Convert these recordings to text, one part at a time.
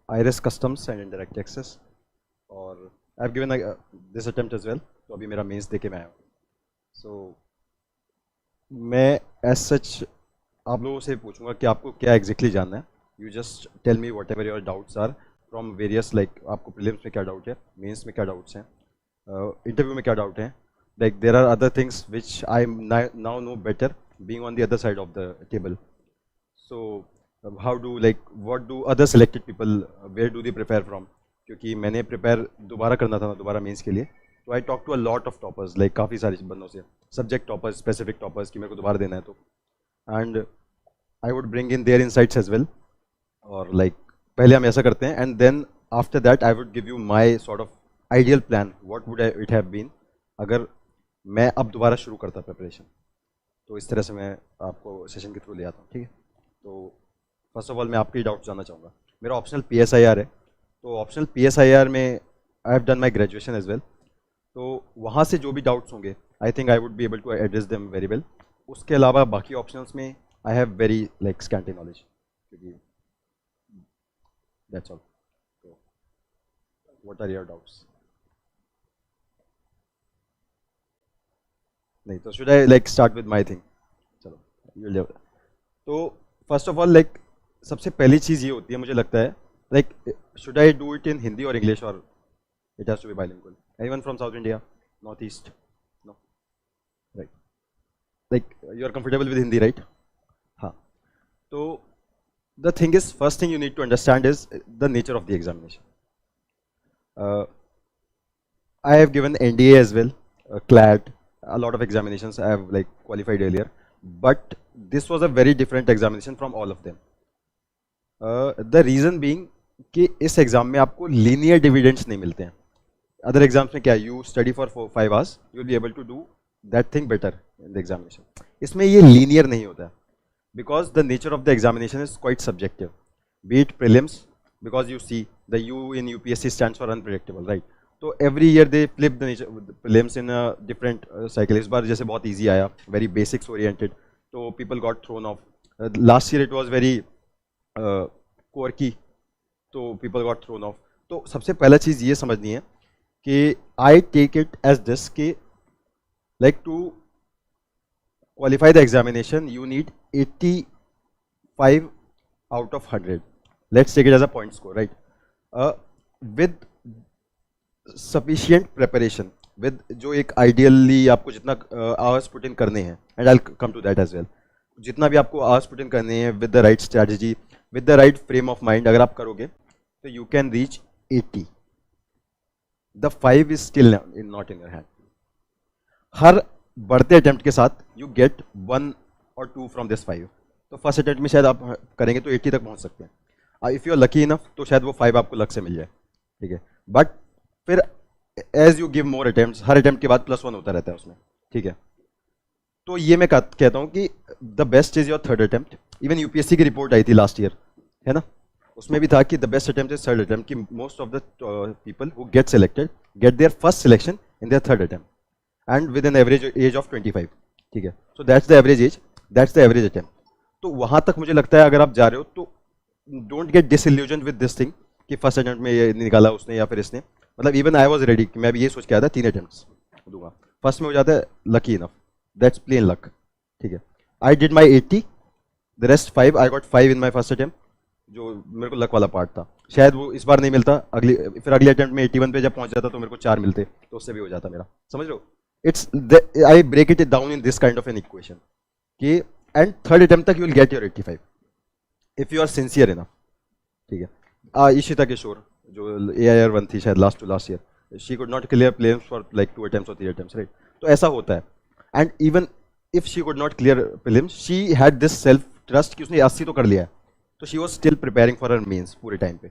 IRIS Customs and Indirect Access, और I have given this attempt as well. तो अभी मेरा मेंस दे के मैं आया हूँ। सो मैं एज सच आप लोगों से पूछूंगा कि आपको क्या एग्जैक्टली जानना है। You just tell me whatever your doubts are from various, like आपको प्रीलिम्स में क्या डाउट है, मेंस में क्या डाउट्स हैं, इंटरव्यू में क्या डाउट हैं। Like there are other things which I now know better being on the other side of the table. So how do, like what do other selected people, where do they prepare from, क्योंकि मैंने prepare दोबारा करना था दोबारा mains के लिए। तो I talk to a lot of toppers, like काफ़ी सारे बंदों से, सब्जेक्ट टॉपर्स, स्पेसिफिक टॉपर्स की मेरे को दोबारा देना है तो, and I would bring in their insights as well. और लाइक पहले हम ऐसा करते हैं and then after that I would give you my sort of ideal plan what would it have been अगर मैं अब दोबारा शुरू करता प्रिपरेशन। तो इस तरह से मैं आपको सेशन के थ्रू ले आता हूँ, ठीक है। तो फर्स्ट ऑफ ऑल मैं आपके डाउट जानना चाहूँगा। मेरा ऑप्शनल PSIR है, तो ऑप्शनल PSIR में I have done my graduation as well. तो वहाँ से जो भी डाउट्स होंगे I think I would be able to address them very well. उसके अलावा बाकी ऑप्शनल्स में I have very like scanty knowledge, क्योंकि दैट्स ऑल। तो व्हाट आर योर डाउट्स? नहीं तो should I like start with my thing? चलो तो फर्स्ट ऑफ ऑल लाइक सबसे पहली चीज़ ये होती है मुझे लगता है, like should I do it in Hindi और इंग्लिश, और it has to be bilingual? Anyone from south India, north east? No, right, like you are comfortable with Hindi, right? हाँ। तो the thing is, first thing you need to understand is the nature of the examination. I have given NDA as well, CLAT, a lot of examinations I have like qualified earlier, but this was a very different examination from all of them. The reason being कि इस exam में आपको linear dividends नहीं मिलते हैं. Other exams में क्या, you study for 5 hours, you will be able to do that thing better in the examination. इसमें ये लीनियर नहीं होता है because the nature of the examination is quite subjective. Be it prelims, because you see the U in UPSC stands for unpredictable, right? So every year they flip the nature the prelims in a different cycle. इस बार जैसे बहुत easy आया, very basics oriented, तो people got thrown off. Last year it was very quirky, तो people got thrown off. तो सबसे पहला चीज़ ये समझनी है कि I take it as this कि like to qualify the examination you need 85 out of 100. Let's take it as a point score, right? With sufficient preparation, with जो एक ideally आपको जितना hours put in करने हैं, and I'll come to that as well, जितना भी आपको hours put in करने हैं with the right strategy, with the right frame of mind, अगर आप करोगे तो you can reach 80. The 5 is still not in your hand. हर बढ़ते अटेम्प्ट के साथ you get 1 or 2 from this 5. तो फर्स्ट अटेम्प्ट में शायद आप करेंगे तो 80 तक पहुंच सकते हैं. If you are lucky enough तो शायद वो 5 आपको लक से मिल जाए, ठीक है. बट फिर as you give more attempts, हर अटेम्प्ट के बाद +1 होता रहता है उसमें, ठीक है. तो ये मैं कहता हूँ कि the best is your third attempt. Even UPSC की रिपोर्ट आई थी लास्ट ईयर, है ना, उसमें भी था कि the best attempt is third attempt, कि most of the people who get selected get their first selection in their third attempt and with an average age of 25, ठीक है. So that's the average age, that's the average attempt. तो वहाँ तक मुझे लगता है अगर आप जा रहे हो तो don't get disillusioned with this thing कि फर्स्ट अटेम्प्ट में ये निकाला उसने या फिर इसने. मतलब इवन आई वॉज रेडी कि मैं भी ये सोच के आया था 3 अटेम्प्ट्स दूंगा, फर्स्ट में हो जाता है lucky enough, that's plain luck, ठीक है. I did my 80, the rest 5, I got 5 in my first attempt, जो मेरे को लक वाला पार्ट था. शायद वो इस बार नहीं मिलता, फिर अगले अटेम्प्ट में 81 पे जब पहुंच जाता तो मेरे को 4 मिलते, तो उससे भी हो जाता मेरा. समझ रहे हो? I break it down in this kind of an equation कि and third attempt तक you will get your 85 if you are sincere enough, ठीक है. इशिता किशोर जो AIR 1 थी शायद last to last year, she could not clear prelims for like 2 attempts or 3 attempts, right? तो ऐसा होता है. and even if she could not clear prelims, she had this self trust कि उसने 80 तो कर लिया है, तो she was still preparing for her mains पूरे टाइम पे.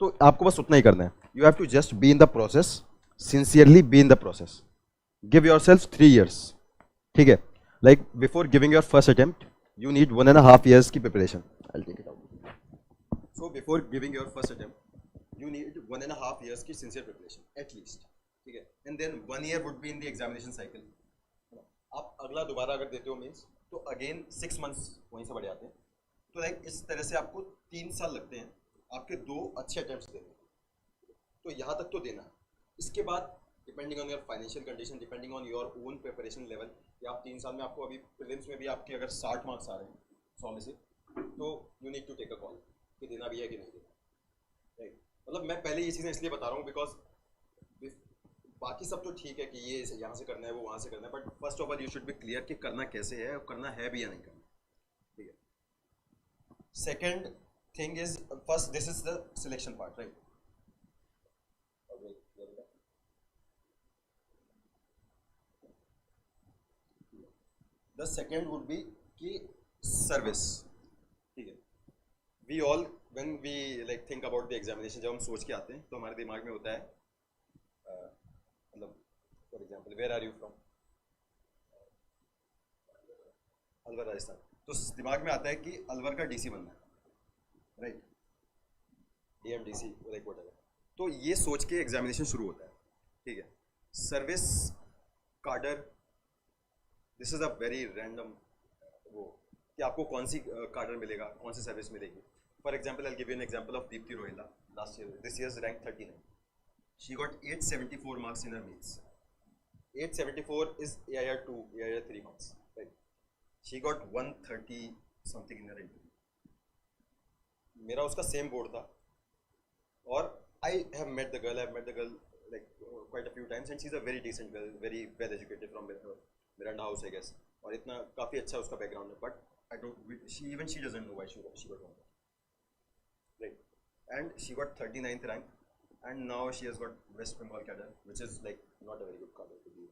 तो आपको बस उतना ही करना है. you have to just be in the process, sincerely be in the process. Give yourself 3 years, ठीक है. Like before giving your first attempt, you need 1.5 years की preparation. I'll take it out. So before giving your first attempt, you need 1.5 years की sincere preparation at least, ठीक है. And then 1 year would be in the examination cycle. आप अगला दोबारा अगर देते हो means, तो again 6 months वहीं से बढ़ जाते हैं. तो like इस तरह से आपको 3 साल लगते हैं आपके 2 अच्छे अटेम्प्ट्स देने, तो यहाँ तक तो देना है। इसके बाद depending on your financial condition, depending on your own preparation level, या आप 3 साल में आपको अभी प्रीलिम्स में भी आपके अगर 60 मार्क्स आ रहे हैं 100 में से, तो you need to take a call कि देना भी है कि नहीं देना, राइट। मतलब मैं पहले ये चीज़ें इसलिए बता रहा हूँ बिकॉज बाकी सब तो ठीक है कि ये यहाँ से करना है, वो वहाँ से करना है, but first of all you should be clear कि करना कैसे है और करना है भी या नहीं करना, ठीक है। Second thing is, first this is the selection part, right. The second would be कि सर्विस, ठीक है। We all when we like think about the examination, जब हम सोच के आते हैं तो हमारे दिमाग में होता है मतलब for example where are you from, Alwar Rajasthan, तो दिमाग में आता है कि अलवर का डीसी बनना है, राइट, डीएमडीसी लाइक व्हाटएवर। तो ये सोच के एग्जामिनेशन शुरू होता है, ठीक है। Service cadre, this is a very random वो कि आपको कौन सी कार्डर मिलेगा, कौन सी सर्विस मिलेगी। For example I give you an example of Deepti Rohila, last year this years rank 39, she got 874 marks in her mains, 874 is AIR 2, AIR 3 marks, right? She got 130 something in her interview. मेरा उसका same board था और I have met the girl like quite a few times and she's a very decent girl, very well educated from Miranda House I guess, और इतना काफ़ी अच्छा उसका background है, but I don't, she doesn't know why she got one, right? And she got 39th rank. And now she has got West Bengal cadre, which is like not a very good cadre to be.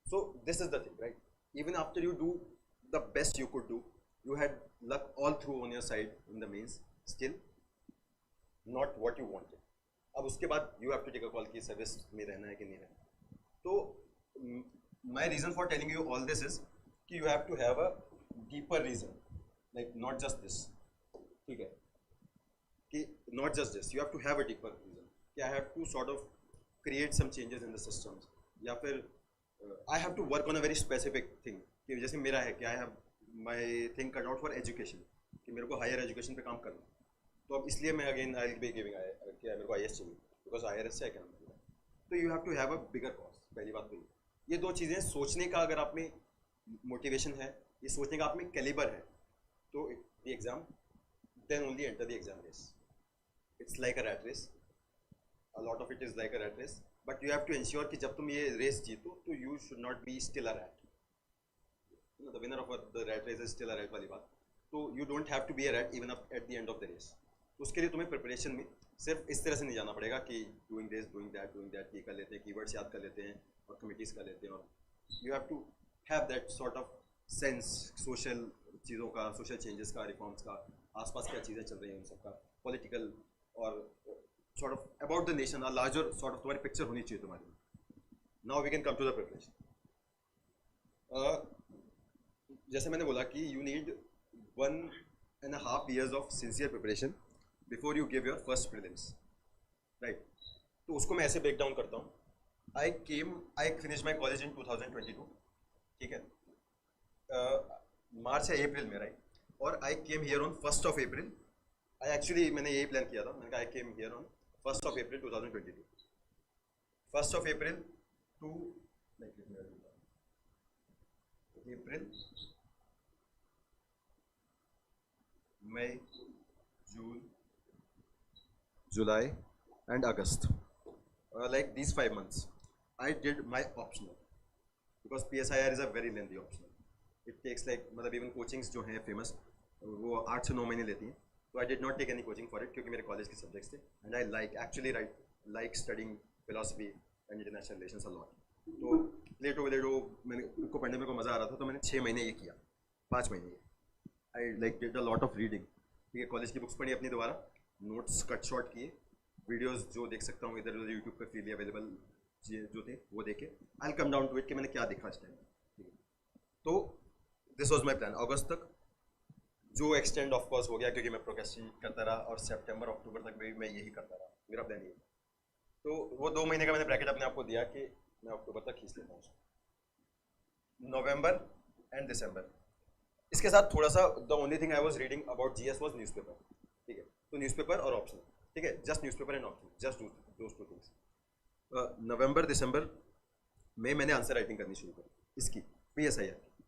So this is the thing, right? Even after you do the best you could do, you had luck all through on your side in the mains, still not what you wanted. अब उसके बाद you have to take a call कि service में रहना है कि नहीं रहना। तो my reason for telling you all this is कि you have to have a deeper reason, like not just this, ठीक है? कि not just this, you have to have a deeper reason. I have to sort of create some changes in the systems, या फिर I have to work on a very specific thing, कि जैसे मेरा है कि I have my thing cut out for education, कि मेरे को हायर एजुकेशन पे काम करना, तो अब इसलिए मैं again I will be giving कि मेरे को IAS चाहिए बिकॉज IRS से क्या करना, तो you have to have a bigger cause. पहली बात तो ये 2 चीज़ें सोचने का, अगर आप में मोटिवेशन है, ये सोचने का आप में कैलिबर है, तो the exam then only enter the exam race. It's like a rat race, a lot of it is like a rat race, but you have to ensure कि जब तुम ये रेस जीतो तो you should not be still a rat, you know, the winner of the rat race is still a rat वाली बात, तो you don't have to be a rat even up at the end of the race। तो उसके लिए तुम्हें preparation में सिर्फ इस तरह से नहीं जाना पड़ेगा कि doing this doing that ये कर लेते हैं, कीवर्ड्स याद कर लेते हैं और कमिटीज़ कर लेते हैं, और you have to have that sort of sense social चीज़ों का, सोशल चेंजेस का, रिफॉर्म्स का, आसपास क्या चीज़ें चल रही हैं उन सबका, पॉलिटिकल और sort of about the nation, a larger sort of तुम्हारी पिक्चर होनी चाहिए तुम्हारी। Now we can come to the preparation. जैसे मैंने बोला कि you need 1.5 years of sincere preparation before you give your first prelims, right? तो उसको मैं ऐसे ब्रेक डाउन करता हूँ। I finished my college in 2022, ठीक है, मार्च या अप्रैल में, राइट, और I came here on 1st of April. मैंने यही प्लान किया था, मैंने कहा I came here on 1st of April 2022, 1st of April to April, May, June, July and August, like these 5 months I did my optional, because PSIR is a very lengthy optional. It takes like, मतलब even coachings जो हैं famous वो 8 से 9 महीने लेती हैं, तो I did not take any coaching for it क्योंकि मेरे कॉलेज के सब्जेक्ट्स थे, and I like studying philosophy and international relations a lot. तो लेटो मैंने को पढ़ने में को मज़ा आ रहा था, तो मैंने 6 महीने ये किया, 5 महीने I like did a lot of reading, ठीक है, कॉलेज की बुक्स पढ़ी अपनी दोबारा, नोट्स कट शॉर्ट किए, वीडियोज़ जो देख सकता हूँ इधर उधर यूट्यूब पर फ्रीली अवेलेबल जो थे वो देखे, आई कम डाउन टू इट कि मैंने क्या देखा इस टाइम, ठीक है। तो दिस वॉज माई प्लान, अगस्त तक जो एक्सटेंड ऑफ कोर्स हो गया क्योंकि मैं प्रोक्रेस्टिनेट करता रहा, और सितंबर अक्टूबर तक भी मैं यही करता रहा, मेरा प्लान ये। तो वो 2 महीने का मैंने ब्रैकेट अपने आप को दिया कि मैं अक्टूबर तक खींच लेता हूँ, नवंबर एंड दिसंबर। इसके साथ थोड़ा सा the only thing I was reading about GS was newspaper, ठीक है, तो न्यूज़पेपर और ऑप्शनल, ठीक है, just newspaper and optional, just those two things. नवंबर दिसंबर में मैंने आंसर राइटिंग करनी शुरू करी इसकी PSIR की।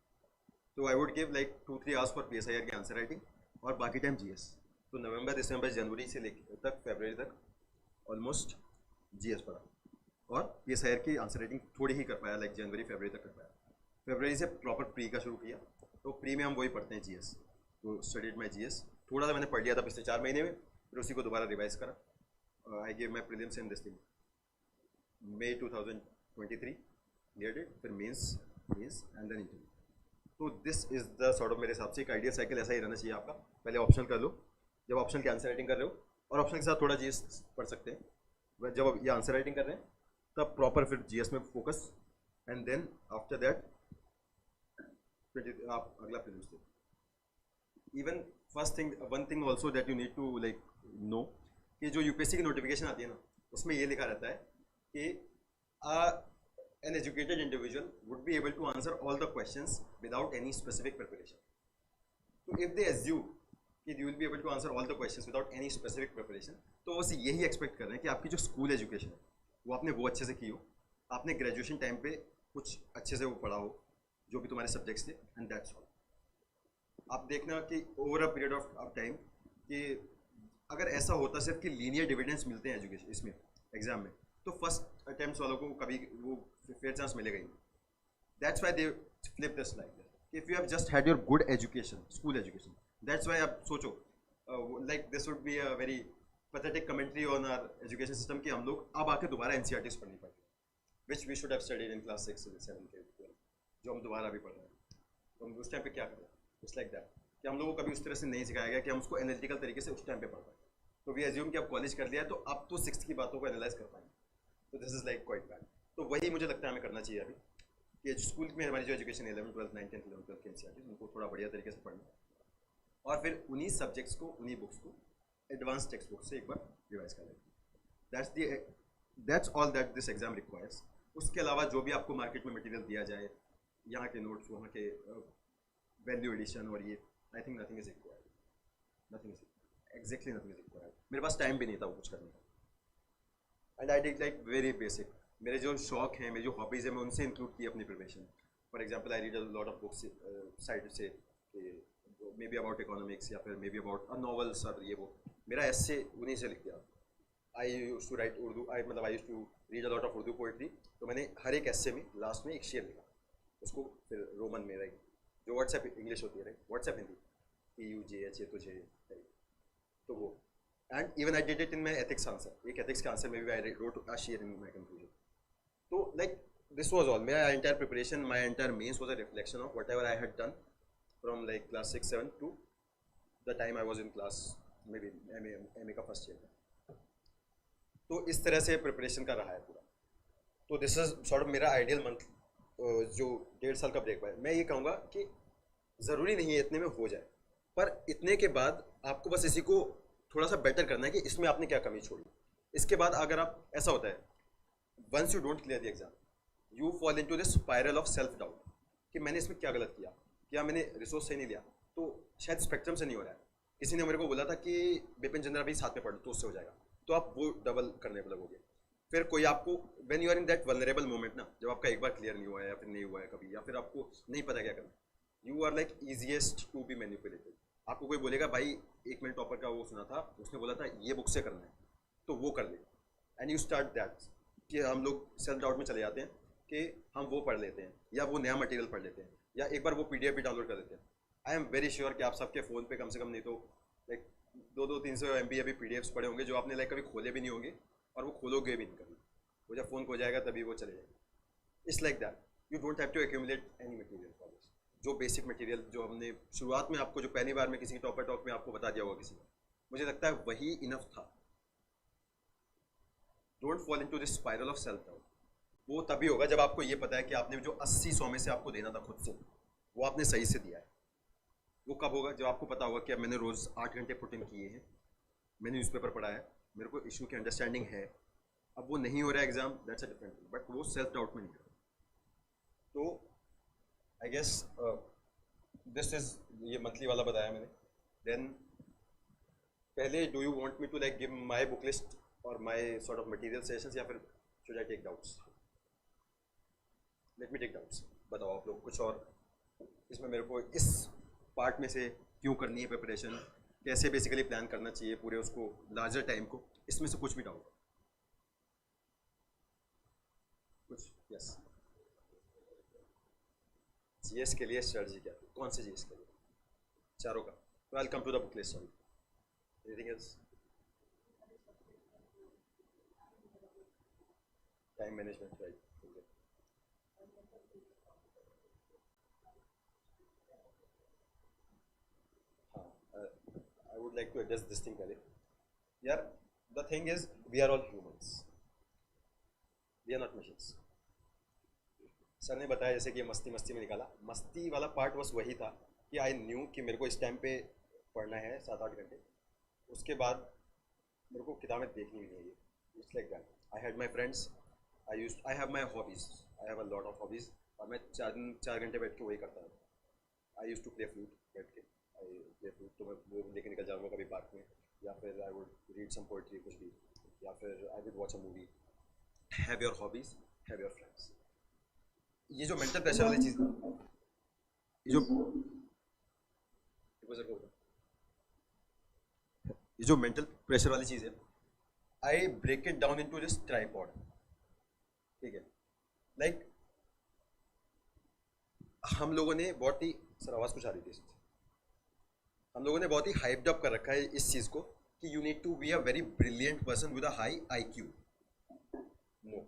तो I would give like 2-3 hours for PSIR की आंसर राइटिंग और बाकी टाइम GS। तो नवंबर दिसंबर जनवरी से लेकर तक फरवरी तक ऑलमोस्ट GS पढ़ा और PSIR की आंसर राइटिंग थोड़ी ही कर पाया, लाइक जनवरी फरवरी तक कर पाया। फरवरी से प्रॉपर प्री का शुरू किया, तो प्री में हम वही पढ़ते हैं GS। तो स्टडीड माई GS, थोड़ा सा मैंने पढ़ लिया था पिछले 4 महीने में, फिर उसी को दोबारा रिवाइज करा। I give my prelims in this thing May 2023 cleared it, फिर मेंस एंड देन इंटरव्यू। तो this is the sort of, मेरे हिसाब से एक आइडिया साइकिल ऐसा ही रहना चाहिए आपका। पहले ऑप्शनल कर लो, जब ऑप्शनल की आंसर राइटिंग कर रहे हो और ऑप्शनल के साथ थोड़ा GS पढ़ सकते हैं, जब ये आंसर राइटिंग कर रहे हैं तब प्रॉपर फिर GS में focus, and then after that आप अगला प्रीलिम्स दो। Even first thing, one thing also that you need to like know कि जो UPSC की नोटिफिकेशन आती है ना, उसमें ये लिखा रहता है कि an educated individual would be able to answer all the questions without any specific preparation. So if they assume कि you will be able to answer all the questions without any specific preparation, तो बस यही expect कर रहे हैं कि आपकी जो स्कूल एजुकेशन है वो आपने वो अच्छे से की हो, आपने ग्रेजुएशन टाइम पे कुछ अच्छे से वो पढ़ा हो जो भी तुम्हारे सब्जेक्ट्स थे, एंड दैट्स ऑल। आप देखना कि over a period of time कि अगर ऐसा होता सिर्फ कि लीनियर डिविडेंड्स मिलते हैं एजुकेशन इसमें एग्जाम में, तो फर्स्ट अटेम्प्ट वालों को कभी वो फेयर चांस मिलेगा ही नहीं। That's why they flip this like that. If you have just had your good education, school education, that's why आप सोचो like this would be a very pathetic commentary on our education system कि हम लोग अब आके दोबारा NCERTs पढ़नी पड़ती है, which we should have studied in class 6, 7, 8, 12, जो हम दोबारा भी पढ़ रहे हैं। तो हम उस टाइम पे क्या करें? इट्स लाइक दैट कि हम लोगों को कभी उस तरह से नहीं सिखाया गया कि हम उसको एनालिटिकल तरीके से उस टाइम पे पढ़ पाए। तो वी एज्यूम कि आप कॉलेज कर लिया है तो अब तो 6th की बातों को एनालाइज कर पाएंगे। तो this is like quite bad. तो वही मुझे लगता है हमें करना चाहिए अभी कि स्कूल में हमारी जो एजुकेशन 11, 12, 9, 10, 11, 12 के NCERTs उनको थोड़ा बढ़िया तरीके से पढ़ना और फिर उन्हीं सब्जेक्ट्स को, उन्हीं बुक्स को एडवांस टेक्स्ट बुक से एक बार रिवाइज कर लें। That's all that this exam requires. उसके अलावा जो भी आपको मार्केट में मटेरियल दिया जाए, यहाँ के नोट्स, वहाँ के वैल्यू एडिशन और ये, I think nothing is required, nothing is exactly nothing is required. मेरे पास टाइम भी नहीं था वो कुछ करने का, and I did like very basic. मेरे जो शौक हैं, मेरी जो हॉबीज़ हैं, मैं उनसे इंक्लूड की अपनी preparation. For example I read a lot of books side से, मे बी अबाउट इकोनॉमिक्स या फिर maybe about a novels और ये वो। मेरा ऐसे उन्हीं से लिख दिया। I use to write Urdu, I use to read a lot of Urdu poetry. तो मैंने हर एक ऐसे में लास्ट में एक शेर लिखा, उसको फिर रोमन में, राइट, जो व्हाट्सएप इंग्लिश होती है, राइट, व्हाट्सएप हिंदी, TUJH तुझे, तो वो। And even I did it in my ethics answer. एक एथिक्स का आंसर में भी I wrote a share in my conclusion. तो लाइक दिस वॉज ऑल। मेरा entire preparation, my entire mains was a reflection of whatever I had done from like class 6, 7 to the time I was in class maybe MA का first year. तो इस तरह से preparation का रहा है पूरा। तो दिस इज सॉर्ट ऑफ मेरा आइडियल मंथ जो 1.5 साल का ब्रेक है। मैं ये कहूँगा कि ज़रूरी नहीं है इतने में हो जाए, पर इतने के बाद आपको बस इसी को थोड़ा सा बेटर करना है कि इसमें आपने क्या कमी छोड़ी। इसके बाद अगर आप, ऐसा होता है, once you don't clear the exam you fall into this spiral of self doubt कि मैंने इसमें क्या गलत किया, क्या मैंने रिसोर्स सही नहीं लिया, तो शायद स्पेक्ट्रम से नहीं हो रहा है। किसी ने मेरे को बोला था कि बिपिन चंद्रा भी साथ में पढ़ लो तो उससे हो जाएगा, तो आप वो डबल करने लगोगे। फिर कोई आपको, when you are in that vulnerable moment ना, जब आपका एक बार क्लियर नहीं हुआ है या फिर नहीं हुआ है कभी, या फिर आपको नहीं पता क्या करना, you are like easiest to be manipulated. आपको कोई बोलेगा भाई 1 मिनट टॉपर का वो सुना था, उसने बोला था ये बुक से करना है, तो वो कर ले, एंड यू स्टार्ट दैट। कि हम लोग सेल्फ डाउट में चले जाते हैं कि हम वो पढ़ लेते हैं या वो नया मटेरियल पढ़ लेते हैं या एक बार वो PDF भी डाउनलोड कर देते हैं। आई एम वेरी श्योर कि आप सबके फ़ोन पे कम से कम नहीं तो लाइक 200-300 MB अभी PDFs पड़े होंगे जो आपने लाइक कभी खोले भी नहीं होंगे और वो खोलोगे भी नहीं कभी। वो जब फ़ोन खो जाएगा तभी वो चले जाएगा। It's like that, you don't have to accumulate any material for this. जो बेसिक मटेरियल जो हमने शुरुआत में आपको, जो पहली बार में किसी टॉपर टॉक में आपको बता दिया होगा किसी ने, मुझे लगता है वही इनफ था। Don't fall into this spiral of self doubt. वो तभी होगा जब आपको ये पता है कि आपने जो 80-100 में से आपको देना था खुद से, वो आपने सही से दिया है। वो कब होगा? जब आपको पता होगा कि अब मैंने रोज़ 8 घंटे पुट इन किए हैं, मैंने न्यूज़पेपर पढ़ा है, मेरे को इशू की अंडरस्टैंडिंग है। अब वो नहीं हो रहा है exam, that's a different thing, but वो सेल्फ डाउट में नहीं है। तो आई गेस दिस इज, ये मंथली वाला बताया मैंने। देन पहले do you want me to like give my book list और my sort of material sessions, या फिर should I take doubts? Let me take doubts. बताओ आप लोग कुछ और इसमें मेरे को इस पार्ट में से क्यों करनी है प्रिपरेशन, कैसे बेसिकली प्लान करना चाहिए पूरे उसको लार्जर टाइम को, इसमें से कुछ भी डाउट कुछ? यस। जीएस के लिए स्ट्रेटजी क्या थी? कौन से जीएस के लिए? चारों का? Well come to the book list. Anything else? Time management, right. हाँ, I would like to address this thing पहले। यार the thing is we are all humans, we are not machines. Sir ने बताया जैसे कि ये मस्ती मस्ती में निकाला, मस्ती वाला पार्ट बस वही था कि आई न्यू कि मेरे को इस टाइम पे पढ़ना है 7-8 घंटे, उसके बाद मेरे को किताबें देखनी भी नहीं है। It's like that. I had my friends, I have my hobbies, I have a lot of hobbies, और मैं 4 घंटे बैठ के वही करता हूँ। आई यूज़ टू प्ले फ्लूट बैठ के, आई प्ले फ्लूट, तो मैं वो लेके निकल जाऊँगा कभी पार्क में, या फिर I would read some poetry कुछ भी, या फिर I would watch a movie. Have your hobbies, have your friends. ये जो मेंटल प्रेशर वाली चीज़, ये जो ये जो मेंटल प्रेशर वाली चीज़ है, I break it down into this tripod. ठीक है, लाइक हम लोगों ने बहुत ही, सर आवाज़ कुछ आ रही थी इसमें, हम लोगों ने बहुत ही हाइप्ड अप कर रखा है इस चीज़ को कि you need to be a very brilliant person with a high IQ। No,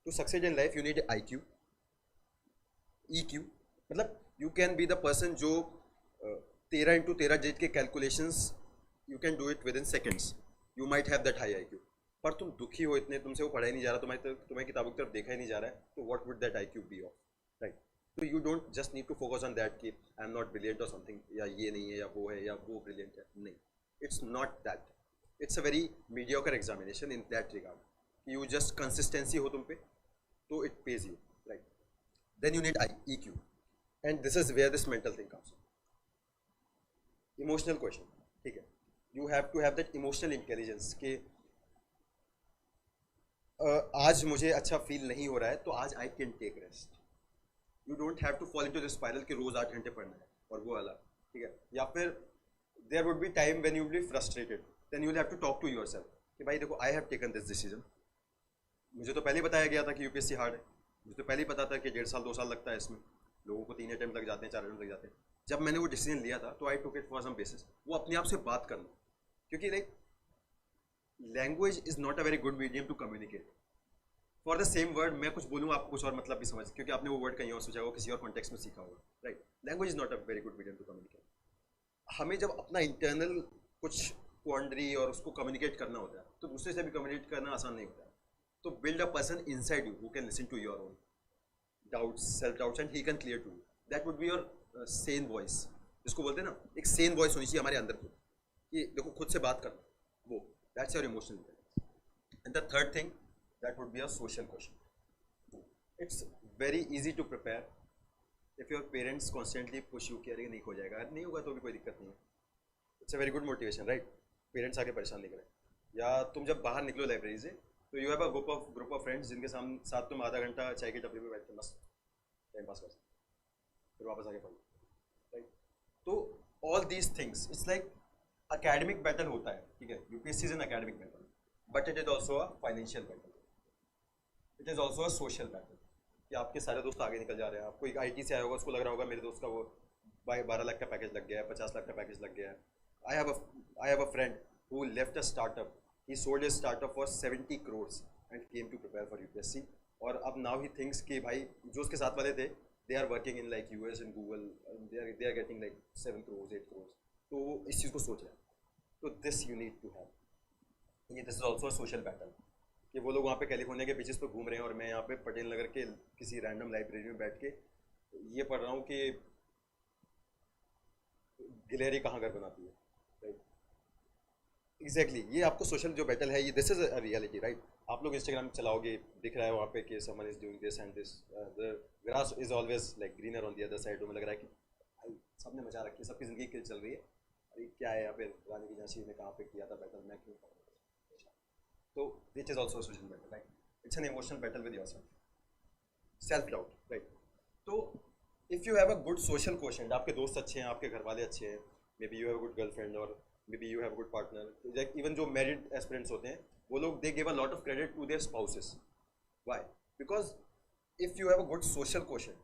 to succeed in life you need IQ, EQ। मतलब you can be the person जो 13x13 डिजिट के calculations you can do it within seconds, you might have that high IQ, पर तुम दुखी हो इतने, तुमसे वो पढ़ा ही नहीं जा रहा, तुम्हें किताबों की तरफ देखा ही नहीं जा रहा है, तो what would that IQ be off, right? तो you don't just need to focus on that कि आई एम नॉट ब्रिलियंट और समथिंग, या ये नहीं है या वो ब्रिलियंट है, नहीं, it's not that. It's a very mediocre examination in that regard. You just consistency हो तुम पे, तो it pays you, right? Then you need EQ, and this is where this mental thing comes. Emotional question, ठीक है, you have to have that emotional intelligence कि आज मुझे अच्छा फील नहीं हो रहा है, तो आज I can take rest. You don't have to fall into this spiral कि रोज 8 घंटे पढ़ना है और वो वाला, ठीक है? या फिर there would be time when you will be frustrated, then you will have to talk to yourself कि भाई देखो, I have taken this decision, मुझे तो पहले ही बताया गया था कि यूपीएससी हार्ड है, मुझे तो पहले ही पता था कि 1.5 साल 2 साल लगता है इसमें, लोगों को 3 अटेम्प्ट लग जाते हैं, 4 अटेम्प्ट लग जाते हैं। जब मैंने वो डिसीजन लिया था तो I took it for some basis, वो अपने आप से बात करना, क्योंकि like language is not a very good medium to communicate. For the same word मैं कुछ बोलूँ, आप कुछ और मतलब भी समझ, क्योंकि आपने वो वर्ड कहीं और सोचा होगा, किसी और कॉन्टेक्स्ट में सीखा होगा, right? Language is not a very good medium to communicate. हमें जब अपना इंटरनल कुछ क्वांडरी और उसको कम्युनिकेट करना होता है, तो दूसरे से भी कम्युनिकेट करना आसान नहीं होता है। तो build a person inside you who can listen to your own doubts, self doubts, and he can clear to you. That would be your sane voice, जिसको बोलते हैं ना, एक सेन वॉइस होनी चाहिए हमारे अंदर को, कि देखो खुद से बात करना, वो that's your emotional intelligence. And the third thing, that would be a social question. It's very easy to prepare if your parents constantly push you कि अरे नहीं हो जाएगा, नहीं होगा तो भी कोई दिक्कत नहीं है। It's a very good motivation, right? Parents आके परेशान नहीं करें। या तुम जब बाहर निकलो लाइब्रेरी से, तो you have a group of friends जिनके साथ तुम आधा घंटा चाय की टपरी पे बैठ के मस्त टाइम पास कर सकते, फिर वापस आके पढ़ो, राइट? तो all these things, it's like academic battle होता है, ठीक है? UPSC is an academic battle, but it is also a financial battle, it is also a social battle, कि आपके सारे दोस्त आगे निकल जा रहे हैं। आपको एक IT से आया होगा, उसको लग रहा होगा मेरे दोस्त का वो 12 लाख का पैकेज लग गया है, 50 लाख का पैकेज लग गया है। I have a friend who left a startup, he sold his startup for 70 crores and came to prepare for UPSC. और अब नाउ ही थिंक्स कि भाई जो उसके साथ वाले थे, they are working in like US and Google, they are getting like 7 crores 8 crores, तो वो इस चीज़ को सोच रहे हैं। तो this you need to have, ये this is also a social battle, कि वो लोग वहाँ पे कैलिफोर्निया के बीचेस पे घूम रहे हैं और मैं यहाँ पे पटेल नगर के किसी रैंडम लाइब्रेरी में बैठ के ये पढ़ रहा हूँ कि गिलहरी कहाँ घर बनाती है, राइट? एग्जैक्टली, ये आपको सोशल जो बैटल है, ये this is a reality, right? आप लोग इंस्टाग्राम चलाओगे, दिख रहा है वहाँ पे कि someone is doing this and this, the grass is always like greener on the other side. में लग रहा है कि भाई सबने मचा रखी है, सबकी ज़िंदगी किल चल रही है, अरे क्या है, या फिर रानी की झांसी ने कहाँ पे किया था बैटल, मैं क्यों करूँ? तो which is also social battle, right? It's an emotional battle with your self doubt, right? तो if you have a good social question, आपके दोस्त अच्छे हैं, आपके घर वाले अच्छे हैं, maybe you have a good girlfriend और maybe you have a good partner, like even जो मैरिड एस्पिरेंट्स होते हैं वो लोग they give a lot of credit to their spouses. Why? Because if you have a good social question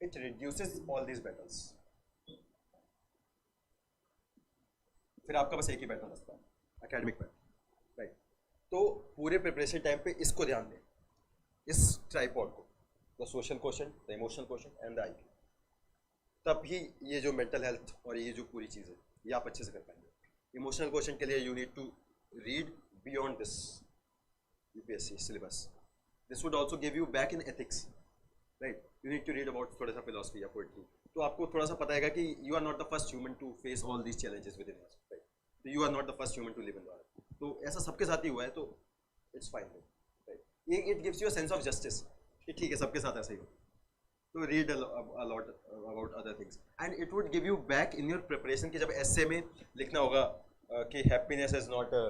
it reduces all these battles. फिर आपका बस एक ही battle बचता है, एकेडमिक बैटल, राइट? तो पूरे प्रिपरेशन टाइम पे इसको ध्यान दें, इस ट्राइपॉड को, the social question, the emotional question and the IQ. तब ही ये जो मेंटल हेल्थ और ये जो पूरी चीज़ है ये आप अच्छे से कर पाएंगे. इमोशनल क्वेश्चन के लिए you need to read beyond this UPSC syllabus. This would also give you back in ethics, right? You need to read about थोड़ा सा फिलोसफी या पोइट्री, तो आपको थोड़ा सा पता है कि you are not the first human to face all these challenges within your, right? तो you are not the first human to live in the earth. तो ऐसा सबके साथ ही हुआ है, तो इट्स फाइन, राइट? ये it gives you a sense of justice कि ठीक है सबके साथ ऐसा ही हो. तो read a lot about other things and it would give you back in your preparation कि जब essay में लिखना होगा कि happiness is not a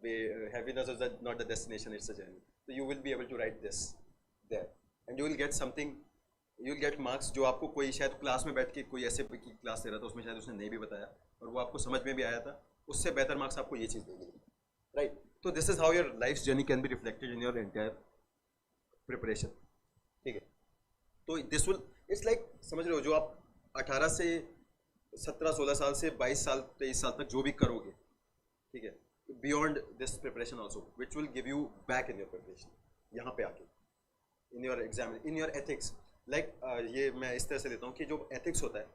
way, happiness is not the destination, it's a journey, so you will be able to write this there and you will get something, you will get marks जो आपको कोई शायद class में बैठ के कोई ऐसे की क्लास दे रहा था उसमें शायद उसने नहीं भी बताया और वो आपको समझ में भी आया था, उससे बेहतर मार्क्स आपको ये चीज़ देगी, राइट? तो this is how your life journey can be reflected in your entire preparation, ठीक है? तो दिस विल, इट्स लाइक समझ रहे हो, जो आप 18 से 17-16 साल से 22 साल 23 साल तक जो भी करोगे, ठीक है, beyond this preparation also which will give you back in your preparation, यहाँ पे आके in your exam, in your ethics. Like ये मैं इस तरह से लेता हूँ कि जो एथिक्स होता है,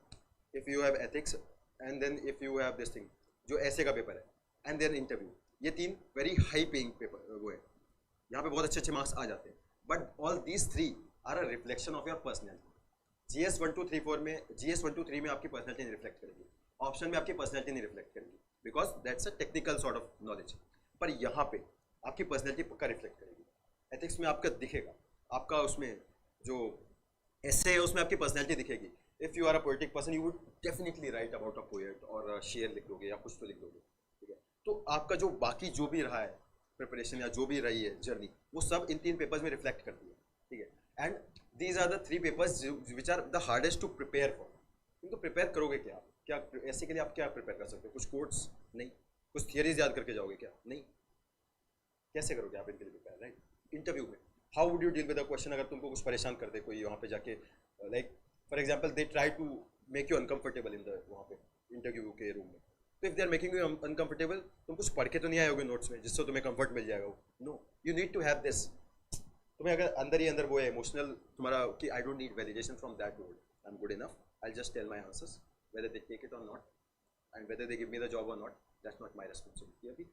if you have ethics and then if you have this thing जो ऐसे का पेपर है एंड देन इंटरव्यू, ये तीन वेरी हाई पेइंग पेपर वो है, यहाँ पे बहुत अच्छे अच्छे मार्क्स आ जाते हैं. But all these three are a reflection of your personality. GS 1 2 3 4 में, GS 1 2 3 में आपकी पर्सनैलिटी नहीं रिफ्लेक्ट करेगी, ऑप्शन में आपकी पर्सनैलिटी नहीं रिफ्लेक्ट करेगी, because that's a technical sort of knowledge. पर यहाँ पे आपकी पर्सनैलिटी पक्का रिफ्लेक्ट करेगी. एथिक्स में आपका दिखेगा, आपका उसमें जो ऐसे है उसमें आपकी पर्सनैलिटी दिखेगी. If you are a poetic person you would definitely write about a poet और शेयर लिख दोगे या कुछ तो लिख दोगे, ठीक है? तो आपका जो बाकी जो भी रहा है प्रिपरेशन या जो भी रही है जर्नी, वो सब इन तीन पेपर्स में रिफ्लेक्ट करती है, ठीक है? And these are the 3 papers which are the hardest to prepare for. इनको प्रिपेयर करोगे क्या आप? क्या ऐसे के लिए आप क्या प्रिपेयर कर सकते हो? कुछ कोड्स नहीं, कुछ थियरीज याद करके जाओगे क्या? नहीं. कैसे करोगे आप इनके लिए प्रिपेयर, राइट? इंटरव्यू में how would you deal with a question अगर तुमको कुछ परेशान कर दे कोई वहाँ पे जाके, like for example they try to make you uncomfortable in the वहाँ पे इंटरव्यू के रूम में. तो if they are making you uncomfortable, तुम कुछ पढ़ के तो नहीं आए होगे नोट्स में जिससे तुम्हें कंफर्ट मिल जाएगा. No, you need to have this. तुम्हें अगर अंदर ही अंदर वो है इमोशनल तुम्हारा कि I don't need validation from that world, I am good enough, I just tell my answers whether they take it और not and whether they give me the job और not, that's not my responsibility अभी.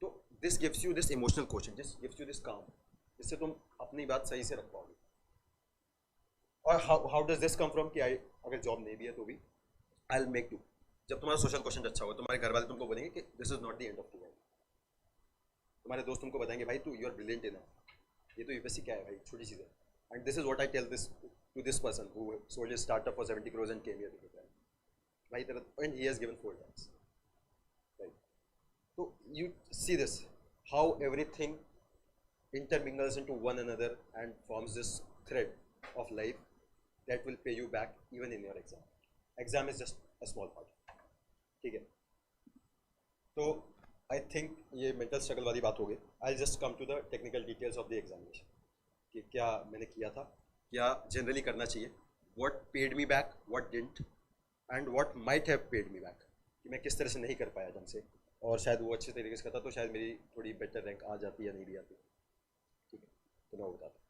तो this gives you this emotional question, this gives you this calm, जिससे तुम अपनी बात सही से रख पाओगे. और how does this come from कि आई अगर जॉब नहीं भी है तो भी आई विल मेक डू. जब तुम्हारा सोशल क्वेश्चन अच्छा होगा, तुम्हारे घर वाले तुमको बोलेंगे कि this is not the end of the world. तुम्हारे दोस्त तुमको बताएंगे भाई तू यू आर ब्रिलियंट इनफ, ये तो यूपीएससी क्या है भाई, छोटी चीज़ है. And this is what I tell this to this person who sold his startup for 70 crores and came here to prepare. भाई तेरा and he has given 4 times, right? तो you see this how everything intermingles into one another and forms this thread of life that will pay you back even in your exam. Exam is just a small part, ठीक है? तो I think ये mental struggle वाली बात हो गई. I just come to the technical details of the examination कि क्या मैंने किया था, क्या जनरली करना चाहिए, what paid me back, what didn't, and what might have paid me back, कि मैं किस तरह से नहीं कर पाया ढंग से और शायद वो अच्छे तरीके से करता तो शायद मेरी थोड़ी बेटर रैंक आ जाती या नहीं भी आती, ठीक है? तो मैं बताता.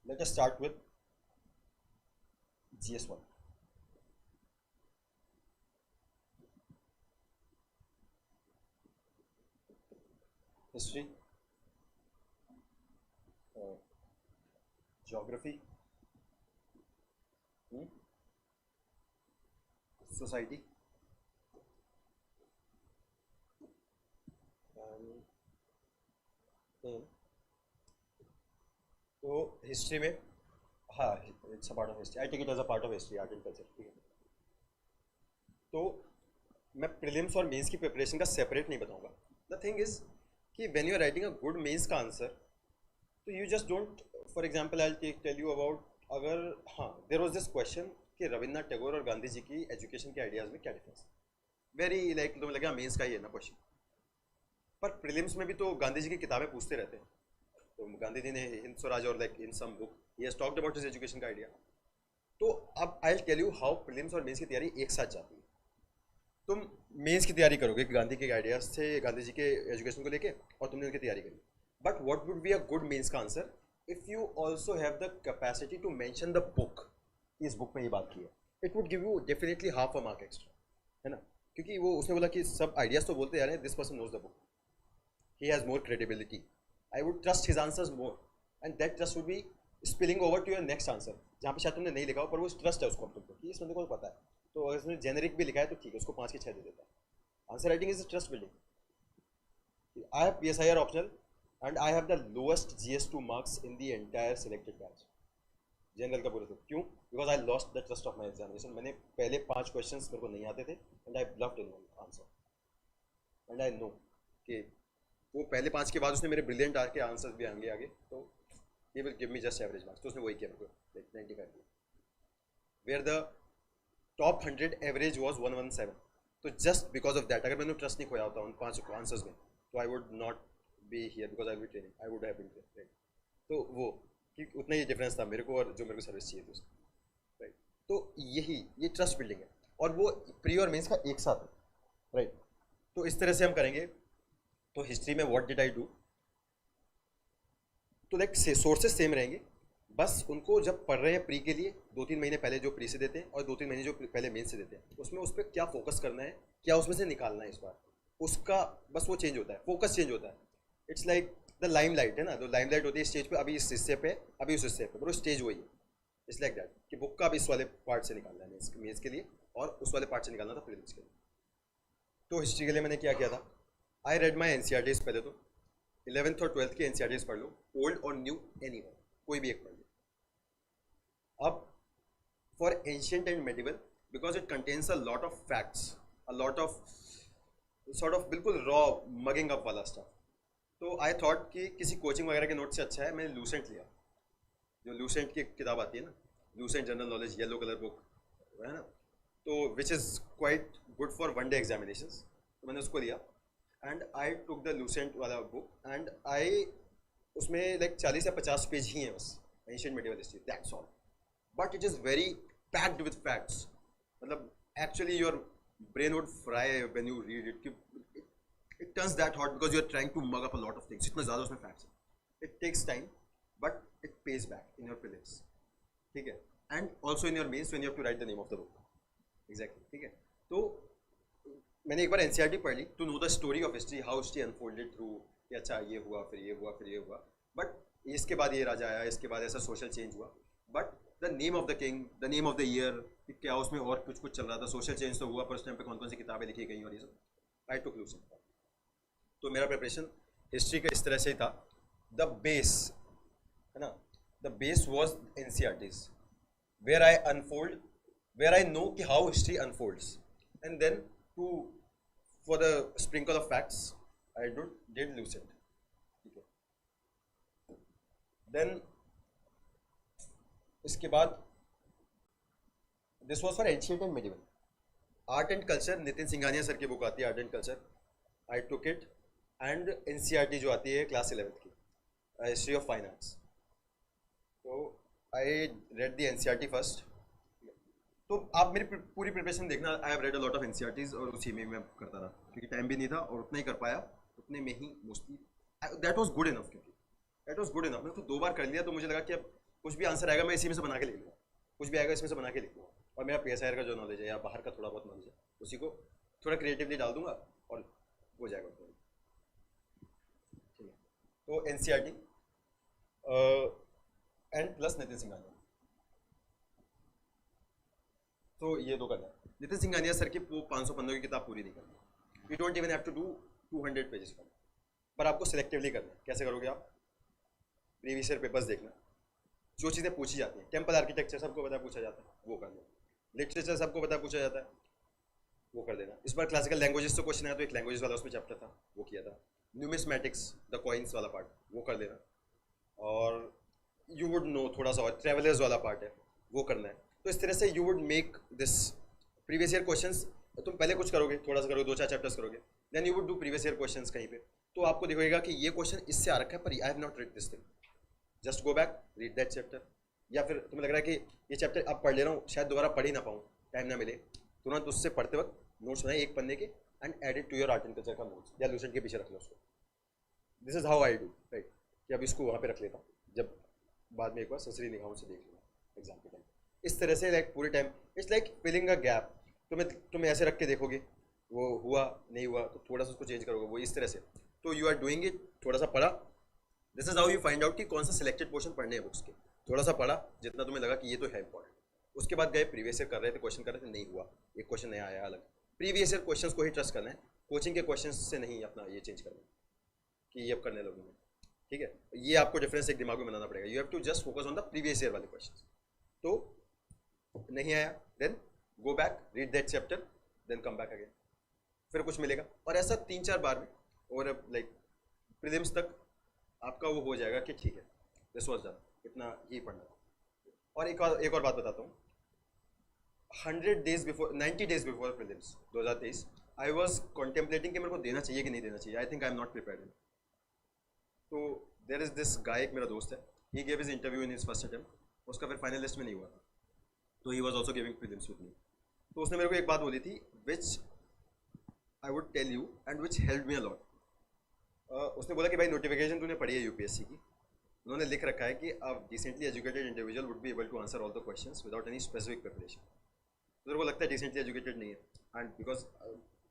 Let us start with GS 1. History, geography, society, तो हिस्ट्री में हाँ it's a part of history, I take it as a part of history, art and culture, ठीक है? तो मैं प्रीलिम्स और मेंस की प्रिपरेशन का सेपरेट नहीं बताऊंगा. द थिंग इज कि when you are writing a good mains का आंसर, तो you just don't, for example I will tell you about, अगर हाँ देयर वाज दिस क्वेश्चन कि रविन्द्रनाथ टैगोर और गांधी जी की एजुकेशन के आइडियाज़ में क्या डिफरेंस, वेरी लाइक तुम्हें लगा मेंस का ही है ना क्वेश्चन, पर प्रीलिम्स में भी तो गांधी जी की किताबें पूछते रहते हैं. तो गांधी जी ने हिंद स्वराज और like in some book he has talked about his education का आइडिया. तो अब I will tell you how prelims और मेंस की तैयारी एक साथ जाती है. तुम मेंस की तैयारी करोगे गांधी के आइडियाज से, गांधी जी के एजुकेशन को लेके, और तुमने उनकी तैयारी करी. But what would be a good mains का answer if you also have the capacity to mention the book, इस बुक में ये बात की है, it would give you definitely half a mark extra, है ना. क्योंकि वो उसने बोला कि सब आइडियाज तो बोलते जा रहे हैं, this person knows the book, he has more credibility. I would trust his answers more, and that trust would be spilling over to your next answer. जहाँ पे शायद तुमने नहीं लिखा हो, पर वो ट्रस्ट है उसको तुमको कि इस बंदे को पता है. तो अगर इसने जेनरिक भी लिखा है तो ठीक है, उसको 5 की 6 दे देता है. Answer writing is trust building. I have PSIR optional and I have the lowest GS2 marks in the entire selected batch. General का बोले तो क्यों? Because I lost the trust of my examination. मैंने पहले 5 क्वेश्चन मेरे को नहीं आते थे and I bluffed in answer, and I know कि वो पहले 5 के बाद उसने मेरे ब्रिलियंट आर के आंसर्स भी आएंगे आगे, तो he will give me just average marks. तो उसने वही किया मेरे को, लाइक 95 दिया, where the top 100 average was 117. तो जस्ट बिकॉज ऑफ दैट, अगर मैंने ट्रस्ट नहीं खोया होता उन 5 आंसर्स में, तो I would not be here because I will be training, I would have been training. तो वो कि उतना ही डिफरेंस था मेरे को और जो मेरे को सर्विस चाहिए थी उसकी, राइट. तो यही ये ट्रस्ट बिल्डिंग है, और वो प्री और मेंस का एक साथ है, राइट. तो इस तरह से हम करेंगे. तो हिस्ट्री में व्हाट डिड आई डू, तो लाइक सोर्सेज सेम रहेंगे, बस उनको जब पढ़ रहे हैं प्री के लिए 2-3 महीने पहले जो प्री से देते हैं और 2-3 महीने जो पहले मेन से देते हैं, उसमें उस पर क्या फोकस करना है, क्या उसमें से निकालना है इस बार, उसका बस वो चेंज होता है, फोकस चेंज होता है. It's like the lime light है ना, जो लाइम लाइट होती है स्टेज पे, अभी इस हिस्से पे, अभी उस हिस्से पे, पर वो स्टेज वही है. इट्स लाइक दैट कि बुक का अब इस वाले पार्ट से निकालना है मेंस के लिए, और उस वाले पार्ट से निकालना था प्रीलिम्स के लिए. तो हिस्ट्री के लिए मैंने क्या किया था, आई रेड माई NCERTs. पहले तो 11th और 12th की NCERTs पढ़ लो, ओल्ड और न्यू एनी वन, कोई भी एक पढ़ लो. अब for ancient and medieval, because it contains a lot of facts, a lot of sort of बिल्कुल रॉ मगिंग अप वाला स्टफ, तो आई थॉट कि किसी कोचिंग वगैरह के नोट से अच्छा है मैंने लूसेंट लिया. जो लूसेंट की किताब आती है ना, Lucent general knowledge, yellow colour book है ना, तो which is quite good for one day examinations. तो मैंने उसको लिया and I took the Lucent वाला बुक, एंड आई उसमें लाइक 40 या 50 पेज ही हैं बस, ancient medieval history, that's all. But it is very packed with facts. मतलब actually your brain would fry when you read it, it turns that hot because you are trying to mug up a lot of things. इतना ज़्यादा उसमें facts है. It takes time but it pays back in your prelims, ठीक है, and also in your mains when you have to write the name of the book. Exactly, ठीक है. तो मैंने एक बार NCERT पढ़ ली to know the story of history, how history unfolded through, कि अच्छा ये हुआ, फिर ये हुआ, फिर ये हुआ, बट इसके बाद ये राजा आया, इसके बाद ऐसा सोशल चेंज हुआ. But the name of the king, the name of the year, क्या उसमें और कुछ कुछ चल रहा था, सोशल चेंज तो हुआ, पर उस टाइम पे कौन कौन सी किताबें लिखी गई और ये सब, आई टुक लूसेंट. तो मेरा प्रिपरेशन हिस्ट्री का इस तरह से ही था. द बेस है ना, the base was NCERTs, where I unfold, where I know कि how history unfolds, and then to for the sprinkle of facts I did lucent. ठीक है. Then इसके बाद this was for ancient and medieval. Art and culture, Nitin Singhania sir की book आती है art and culture, I took it, and NCERT जो आती है क्लास 11th की, हिस्ट्री ऑफ फाइन आर्ट्स. तो I read the NCERT first. तो आप मेरी पूरी प्रिपरेशन देखना, I have read a lot of NCERTs, और उसी में मैं करता रहा क्योंकि टाइम भी नहीं था और उतना ही कर पाया, उतने में ही mostly that was good enough. क्योंकि दैट वाज गुड इनफ, मैंने तो 2 बार कर लिया, तो मुझे लगा कि अब कुछ भी आंसर आएगा मैं इसी में से बना के लिख लूँगा, कुछ भी आएगा इसमें से बना के लिख लूँगा, और मेरा PSIR का जो नॉलेज है या बाहर का थोड़ा बहुत नॉलेज है उसी को थोड़ा क्रिएटिवली डाल दूंगा और हो जाएगा. ठीक है. तो NCERT and plus Nitin Singhania, तो ये 2 करना है. नितिन सिंघानिया सर की 500 पन्नों की किताब पूरी नहीं करनी, you don't even have to do 200 pages का, पर आपको सिलेक्टिवली करना है. कैसे करोगे आप? प्रीवियस ईयर पेपर्स देखना, जो चीज़ें पूछी जाती हैं, टेम्पल आर्किटेक्चर सबको पता पूछा जाता है, वो करना. लिटरेचर सबको पता पूछा जाता है, वो कर देना। इस बार क्लासिकल लैंग्वेजेस से क्वेश्चन आया तो एक लैंग्वेजेस वाला उसमें चैप्टर था, वो किया था। न्यूमिस्मैटिक्स द कॉइन्स वाला पार्ट वो कर देना, और यू वुड नो थोड़ा सा और ट्रेवलर्स वाला पार्ट है वो करना है। तो इस तरह से you would make this previous year questions. तुम पहले कुछ करोगे, थोड़ा सा करोगे, 2-4 चैप्टर्स करोगे, then you would do previous year questions कहीं पे, तो आपको दिखेगा कि ये क्वेश्चन इससे आ रखा है पर आई have not read this thing, just go back read that chapter. या फिर तुम्हें लग रहा है कि ये चैप्टर अब पढ़ ले रहा हूँ, शायद दोबारा पढ़ ही ना पाऊँ, टाइम ना मिले, तुरंत उससे पढ़ते वक्त नोट्स बनाए एक पन्ने के and add it to your art and culture का नोट्स, या लूसेंट के पीछे रख लो उसको। This is how I do, right, कि अब इसको वहाँ पे रख लेता हूँ, जब बाद में एक बार ससरी निगाहों से देख लूँगा एग्जाम के टाइम। इस तरह से लाइक पूरे time it's like filling a gap. तुम ऐसे रख के देखोगे, वो हुआ नहीं हुआ तो थोड़ा सा उसको चेंज करोगे, वो इस तरह से। तो यू आर डूइंग इट, थोड़ा सा पढ़ा, this is how you find out कि कौन सा सिलेक्टेड पोर्शन पढ़ने हैं बुक्स के। थोड़ा सा पढ़ा जितना तुम्हें लगा कि ये तो है इंपॉर्टेंट, उसके बाद गए प्रीवियस ईयर कर रहे थे, क्वेश्चन कर रहे थे, नहीं हुआ, एक क्वेश्चन नया आया अलग। प्रीवियस ईयर क्वेश्चंस को ही ट्रस्ट करना है, कोचिंग के क्वेश्चंस से नहीं अपना ये चेंज करना कि ये अब करने लगूंगा, ठीक है। ये आपको डिफरेंस एक दिमाग में बनाना पड़ेगा, you have to just focus on the previous year वाले क्वेश्चंस। तो नहीं आया, then go back, read that chapter, then come back again, फिर कुछ मिलेगा। और ऐसा 3-4 बार में, और लाइक प्रीलिम्स तक आपका वो हो जाएगा कि ठीक है दिस वाज डन, इतना ही पढ़ना। और एक और बात बताता हूँ, 90 days before prelims 2023 I was contemplating कि मेरे को देना चाहिए कि नहीं देना चाहिए, आई think I am not prepared. तो देर इज दिस गाय, एक मेरा दोस्त है, he gave his interview in his first attempt, उसका फिर फाइनल लिस्ट में नहीं हुआ था, तो he was also giving prelims with me. तो उसने मेरे को एक बात बोली थी विच I would tell you and which help me a lot. उसने बोला कि भाई नोटिफिकेशन तूने पढ़ी है यूपीएससी की, उन्होंने लिख रखा है कि a decently educated individual would be able to answer all the questions without any specific preparation. तो मेरे को लगता है डिसेंटली एजुकेटेड नहीं है, एंड बिकॉज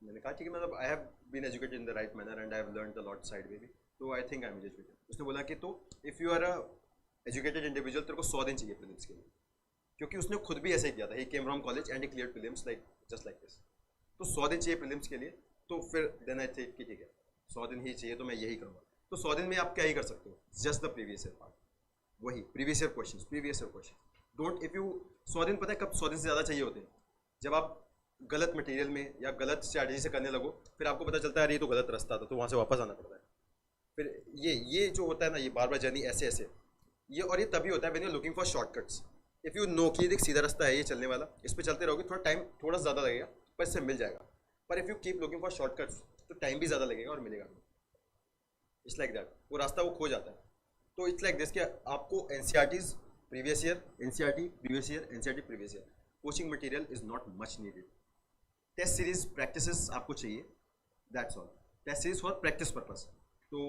मैंने कहा ठीक है, मतलब I have been educated in the right manner and I have learn the lot side way भी, तो I think I am educated. उसने बोला कि तो if you are a educated individual तेरे को 100 दिन चाहिए प्रीलिम्स के लिए, क्योंकि उसने खुद भी ऐसे ही किया था, he came from college and he clear prelims like just like this. तो 100 दिन चाहिए प्रीलिम्स के लिए, तो फिर देन आई थिंक कि ठीक है 100 दिन ही चाहिए तो मैं यही करूँगा। तो 100 दिन में आप क्या ही कर सकते हो, just the previous year part, वही previous year question. Don't if you 100 दिन, पता है कब 100 दिन से ज़्यादा चाहिए होते हैं, जब आप गलत मटेरियल में या गलत स्ट्रैटेजी से करने लगो, फिर आपको पता चलता है अरे ये तो गलत रास्ता था, तो वहाँ से वापस आना पड़ता है। फिर ये जो होता है ना, ये बार बार जर्नी ऐसे ऐसे, ये और ये तभी होता है when you are looking for shortcuts. If you know कि देख सीधा रास्ता है ये चलने वाला, इस पर चलते रहोगे, थोड़ा टाइम थोड़ा ज़्यादा लगेगा पर इससे मिल जाएगा। पर if you keep looking for shortcuts तो टाइम भी ज़्यादा लगेगा और मिलेगा नहीं। इट्स लाइक दैट, वो रास्ता वो खो जाता है। तो इट्स लाइक दिस कि आपको NCERTs previous year, NCERT previous year, NCERT previous year, coaching material is not much needed. Test series practices आपको चाहिए, that's all, test series for practice purpose. तो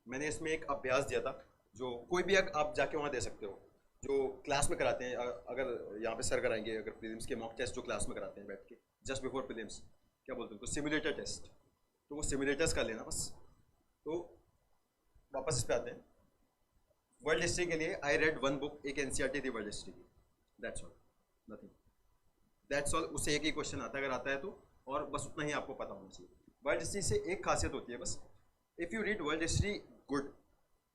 मैंने इसमें एक अभ्यास दिया था, जो कोई भी आप जाके वहाँ दे सकते हो, जो क्लास में कराते हैं। अगर यहाँ पे सर कराएंगे, अगर प्रीलिम्स के मॉक टेस्ट जो क्लास में कराते हैं बैठ के जस्ट बिफोर प्रीलिम्स, क्या बोलते हैं उनको, सिमुलेटर टेस्ट, तो वो सिमुलेटर्स कर लेना बस। तो वापस इस पे आते हैं, वर्ल्ड हिस्ट्री के लिए आई रेड वन बुक, एक एनसीईआरटी थी वर्ल्ड हिस्ट्री की, that's all, nothing, that's all. उससे एक ही क्वेश्चन आता है अगर आता है तो, और बस उतना ही आपको पता होना चाहिए। वर्ल्ड हिस्ट्री से एक खासियत होती है बस, if you read world history good,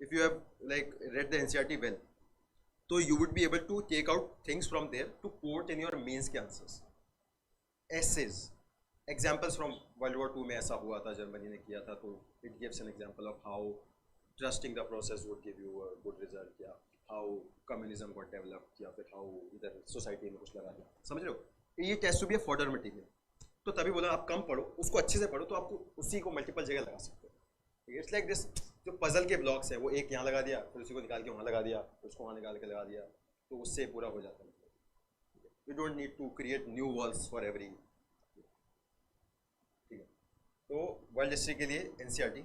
if you have like read the NCERT well, तो you would be able to take out things from there to quote in your mains के answers, essays, examples from world war 2 में ऐसा हुआ था, Germany ने किया था, तो it gives an example of how trusting the process would give you a good result, या हाउ कम्युनिज्म गॉट डेवलप्ड, या फिर हाउ इधर सोसाइटी में कुछ लगा दिया, समझ रहे हो। ये test to be a fodder material, तो तभी बोला आप कम पढ़ो, उसको अच्छे से पढ़ो, तो आपको उसी को मल्टीपल जगह लगा सकते हो। इट्स लाइक दिस, जो पजल के ब्लॉक्स हैं वो एक यहाँ लगा दिया, फिर उसी को निकाल के वहाँ लगा दिया, फिर उसको वहाँ निकाल के लगा दिया, तो उससे पूरा हो जाता है। You don't need to create new walls for every, ठीक है। तो वर्ल्ड हिस्ट्री के लिए एनसीईआरटी,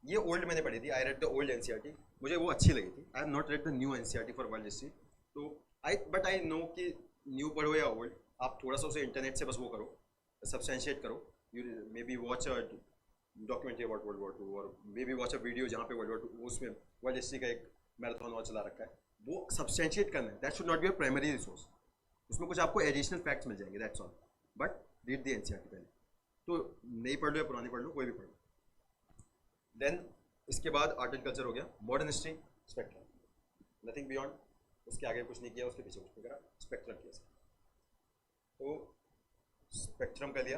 ये ओल्ड मैंने पढ़ी थी, I read the old NCERT, मुझे वो अच्छी लगी थी। आई have not read the new NCERT for world history, तो बट आई नो कि न्यू पढ़ो या ओल्ड, आप थोड़ा सा उसे इंटरनेट से बस वो करो, सब्सटेंशिएट करो, you may be watch a documentary about world war 2, और may be watch a video जहाँ पे वर्ल्ड वॉर 2 उसमें वर्ल्ड हिस्ट्री का एक मैराथन और चला रखा है, वो सब्सटेंशिएट करना है, that should not be a primary resource. उसमें कुछ आपको एडिशनल फैक्ट्स मिल जाएंगे, that's all, but read the NCERT पहले, तो नई पढ़ लो या पुरानी पढ़ लो, कोई भी पढ़ लो। देन इसके बाद आर्ट एंड कल्चर हो गया, modern history, spectrum, nothing beyond, उसके आगे कुछ नहीं किया, उसके पीछे कुछ नहीं करा, स्पेक्ट्रम किया। तो स्पेक्ट्रम का लिया,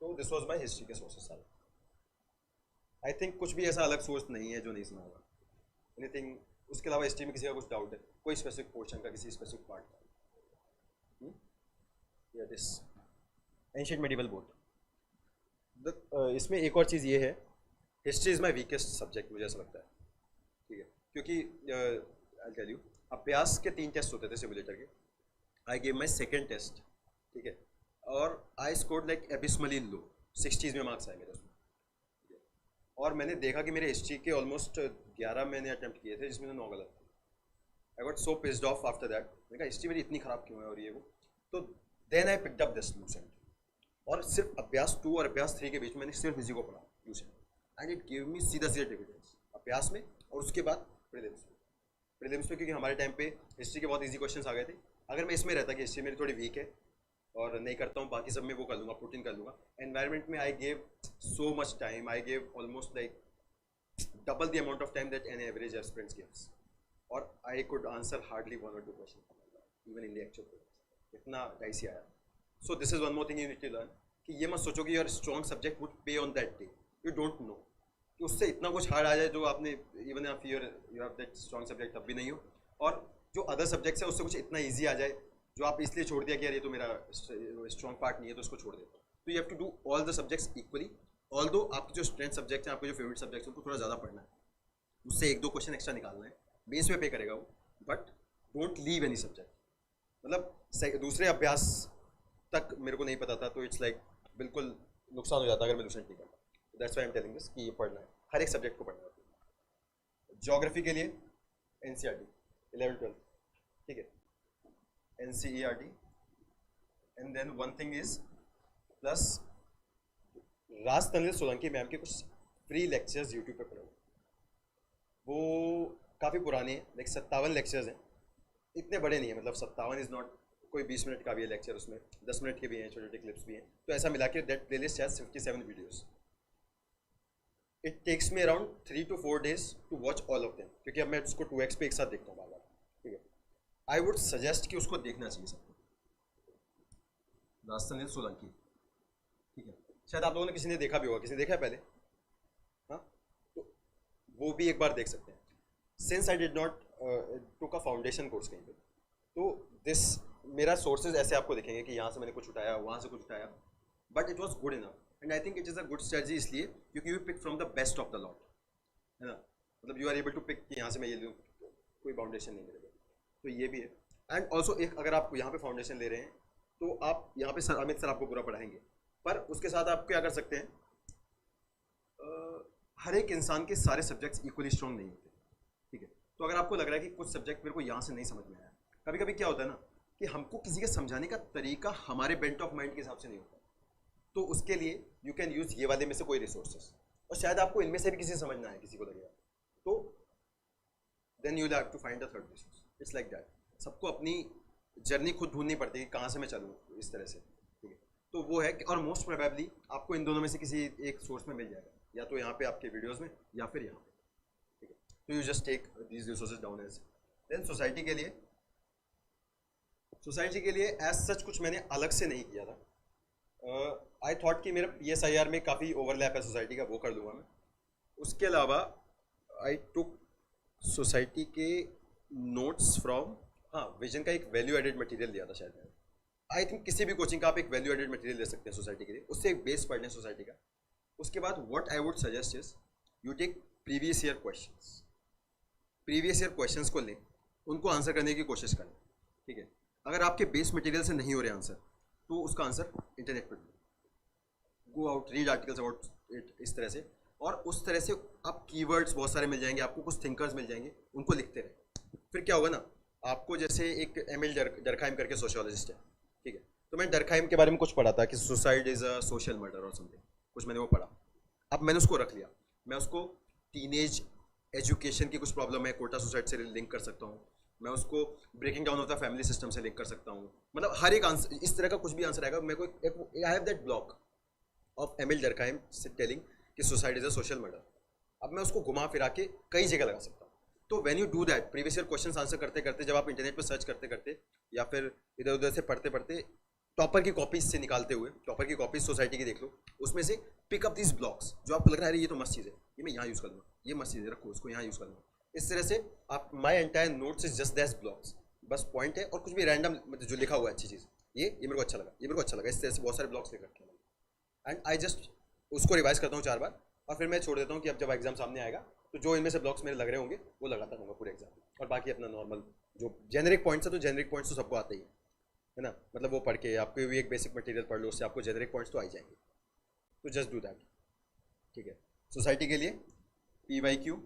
तो दिस वाज माय हिस्ट्री के सोर्सेस सारे। आई थिंक कुछ भी ऐसा अलग सोर्स नहीं है जो नहीं सुना होगा, एनीथिंग। उसके अलावा हिस्ट्री में किसी का कुछ डाउट है, कोई स्पेसिफिक पोर्शन का, किसी स्पेसिफिक पार्ट का? या दिस एंशिएंट मेडिवल बोथ। इसमें एक और चीज़ ये है, history is my weakest subject, मुझे ऐसा लगता है, ठीक है, क्योंकि आई टेल यू, अभ्यास के 3 टेस्ट होते थे सिमुलेटर के। I gave my second test, ठीक है, और I scored like एबिसमली low, 60s में मार्क्स आए मेरे उसमें। और मैंने देखा कि मेरे हिस्ट्री के ऑलमोस्ट 11 मैंने अटैम्प्ट किए थे जिसमें 9 गलत थे। I got so pissed off after that, मैंने कहा हिस्ट्री मेरी इतनी ख़राब क्यों है और ये वो। तो then I picked up this Lucent, और सिर्फ अभ्यास 2 और अभ्यास 3 के बीच में मैंने सिर्फ इसी को पढ़ा, Lucent, and it give me सीधा डिविडेंड्स अभ्यास में, और उसके बाद प्रीलिम्स में। प्रीलिम्स में क्योंकि हमारे टाइम पे हिस्ट्री के बहुत ईजी क्वेश्चंस आ गए थे। अगर मैं इसमें रहता कि हिस्ट्री मेरी थोड़ी वीक है और नहीं करता हूँ, बाकी सब में वो कर लूँगा, प्रोटीन कर लूँगा। एनवायरनमेंट में I gave so much time, I gave almost like double the amount of time that an average aspirant gives, और I could answer hardly 1 or 2 questions even in the actual prelims, इतना dicey आया। So this is one more thing you need to learn, कि ये मत सोचो कि your strong subject would pay on that day, you don't know कि उससे इतना कुछ हार्ड आ जाए जो आपने even if you have that strong subject तब भी नहीं हो, और जो अदर सब्जेक्ट्स है उससे कुछ इतना ईजी आ जाए जो आप इसलिए छोड़ दिया कि यार ये तो मेरा स्ट्रॉन्ग पार्ट नहीं है तो उसको छोड़ देता। तो you have to do all the subjects equally, although आपके जो स्ट्रेंथ सब्जेक्ट हैं, आपके जो फेवरेट सब्जेक्ट्स हैं, उनको थोड़ा ज़्यादा पढ़ना है, उससे 1-2 क्वेश्चन एक्स्ट्रा निकालना है, बेस में पे करेगा वो, but don't leave any subject. मतलब दूसरे अभ्यास तक मेरे को नहीं पता था, तो इट्स लाइक बिल्कुल नुकसान हो जाता अगर मैं लूसेंट नहीं करता। That's why I am telling this कि ये पढ़ना है, हर एक सब्जेक्ट को पढ़ना है। ज्योग्राफी के लिए NCERT 11-12, ठीक है, NCERT, and then one thing is plus Raj Tanil Solanki ma'am के कुछ फ्री लेक्चर्स यूट्यूब पे पढ़ो, वो काफ़ी पुराने हैं, लाइक 57 लेक्चर्स हैं, इतने बड़े नहीं है, मतलब 57 इज़ नॉट, कोई 20 मिनट का भी है लेक्चर, उसमें 10 मिनट के भी हैं, छोटे छोटे क्लिप्स भी हैं, तो ऐसा मिला के that playlist has 57 videos. It takes me around 3 to 4 days to watch all of them, क्योंकि अब मैं उसको 2x पे एक साथ देखता हूँ बार बार, ठीक है। आई वुड सजेस्ट कि उसको देखना चाहिए सबको, राज तनिल सोलंकी, ठीक है। शायद आप लोगों ने किसी ने देखा भी होगा, किसी ने देखा है पहले, हाँ, तो वो भी एक बार देख सकते हैं। Since I did not took a foundation course कहीं पे, तो दिस मेरा सोर्सेज ऐसे आपको दिखेंगे कि यहाँ से मैंने कुछ उठाया, वहाँ से कुछ उठाया, but it was good enough, and I think it is a good strategy इसलिए क्योंकि you pick from the best of the lot, है ना, मतलब you are able to pick कि यहाँ से मैं ये लूँ, कोई फाउंडेशन नहीं मिलेगा, तो ये भी है। एंड ऑल्सो एक अगर आप यहाँ पे फाउंडेशन ले रहे हैं तो आप यहाँ पे सर अमित सर आपको पूरा पढ़ाएंगे, पर उसके साथ आप क्या कर सकते हैं, हर एक इंसान के सारे सब्जेक्ट्स इक्वली स्ट्रॉन्ग नहीं होते, ठीक है। तो अगर आपको लग रहा है कि कुछ सब्जेक्ट मेरे को यहाँ से नहीं समझ में आया, कभी कभी क्या होता है ना कि हमको किसी के समझाने का तरीका हमारे बेंट ऑफ माइंड के हिसाब से नहीं होता, तो उसके लिए यू कैन यूज़ ये वाले में से कोई रिसोर्सेस, और शायद आपको इनमें से भी किसी से समझना है, किसी को लगेगा, तो then you have to find the third resource. It's like that, सबको अपनी जर्नी खुद ढूंढनी पड़ती है कि कहाँ से मैं चलूँ इस तरह से, ठीक है। तो वो है कि, और मोस्ट प्रोबेबली आपको इन दोनों में से किसी एक सोर्स में मिल जाएगा, या तो यहाँ पे आपके वीडियोस में या फिर यहाँ पे, ठीक है। तो you just take these resources down as. Then society के लिए एज सच कुछ मैंने अलग से नहीं किया था। आई थॉट कि मेरा PSIR में काफ़ी ओवरलैप है सोसाइटी का, वो कर लूँगा मैं। उसके अलावा आई टुक सोसाइटी के नोट्स फ्रॉम, हाँ, विजन का एक वैल्यू एडेड मटेरियल लिया था शायद मैंने। आई थिंक किसी भी कोचिंग का आप एक वैल्यू एडेड मटेरियल ले सकते हैं सोसाइटी के लिए, उससे एक बेस पढ़ लें सोसाइटी का। उसके बाद what I would suggest is you take previous year questions को लें, उनको आंसर करने की कोशिश करें, ठीक है। अगर आपके बेस मटेरियल से नहीं हो रहे आंसर, तो उसका आंसर इंटरनेट पर go out, read articles about it, इस तरह से, और उस तरह से आप कीवर्ड्स बहुत सारे मिल जाएंगे आपको, कुछ थिंकर्स मिल जाएंगे, उनको लिखते रहें। फिर क्या होगा ना, आपको जैसे एक एमिल डरखाइम करके सोशियोलॉजिस्ट है, ठीक है, तो मैं डरखाइम के बारे में कुछ पढ़ा था कि suicide is a social murder और समथिंग, कुछ मैंने वो पढ़ा। अब मैंने उसको रख लिया, मैं उसको टीनेज एजुकेशन की कुछ प्रॉब्लम है, कोटा सुसाइड से लिंक कर सकता हूँ, मैं उसको breaking down of the family system से लिंक कर सकता हूँ, मतलब हर एक आंसर, इस तरह का कुछ भी आंसर आएगा। मेरे को I have that block of Emile Durkheim telling कि suicide is a social murder. अब मैं उसको घुमा फिरा के कई जगह लगा सकता हूँ, तो when you do that, previous year questions answer करते करते, जब आप इंटरनेट पर सर्च करते करते या फिर इधर उधर से पढ़ते पढ़ते, टॉपर की कॉपीज से निकालते हुए, टॉपर की कॉपीज सोसाइटी की देख लो, उसमें से पिक अप दीज ब्लॉक्स जो आपको लग रहा है अरे ये तो मस्त चीज़ है, ये मैं यहाँ यूज़ कर लूँगा, ये मस्त चीज़ है, रखो इसको यहाँ यूज़ कर लूँगा। इस तरह से आप, my entire notes is just that blocks, बस पॉइंट है और कुछ भी रैंडम मतलब जो लिखा हुआ है अच्छी चीज़, ये मेरे को अच्छा लगा, ये मेरे को अच्छा लगा, इस तरह से बहुत सारे ब्लॉक्स लिख रखे हैं एंड आई जस्ट उसको रिवाइज करता हूँ 4 बार और फिर मैं छोड़ देता हूँ कि अब जब एग्जाम सामने आएगा तो जो इनमें से ब्लॉक्स मेरे लग रहे होंगे वो लगाता रहूँगा पूरे एग्जाम में, और बाकी अपना नॉर्मल जो जेनरिक पॉइंट्स है, तो जेनरिक पॉइंट्स तो सबको आते ही है ना, मतलब वो पढ़ के आपको भी एक बेसिक मटेरियल पढ़ लो, उससे आपको जेनरिक पॉइंट्स तो आ ही जाएंगे, तो जस्ट डू दैट। ठीक है, सोसाइटी के लिए PYQ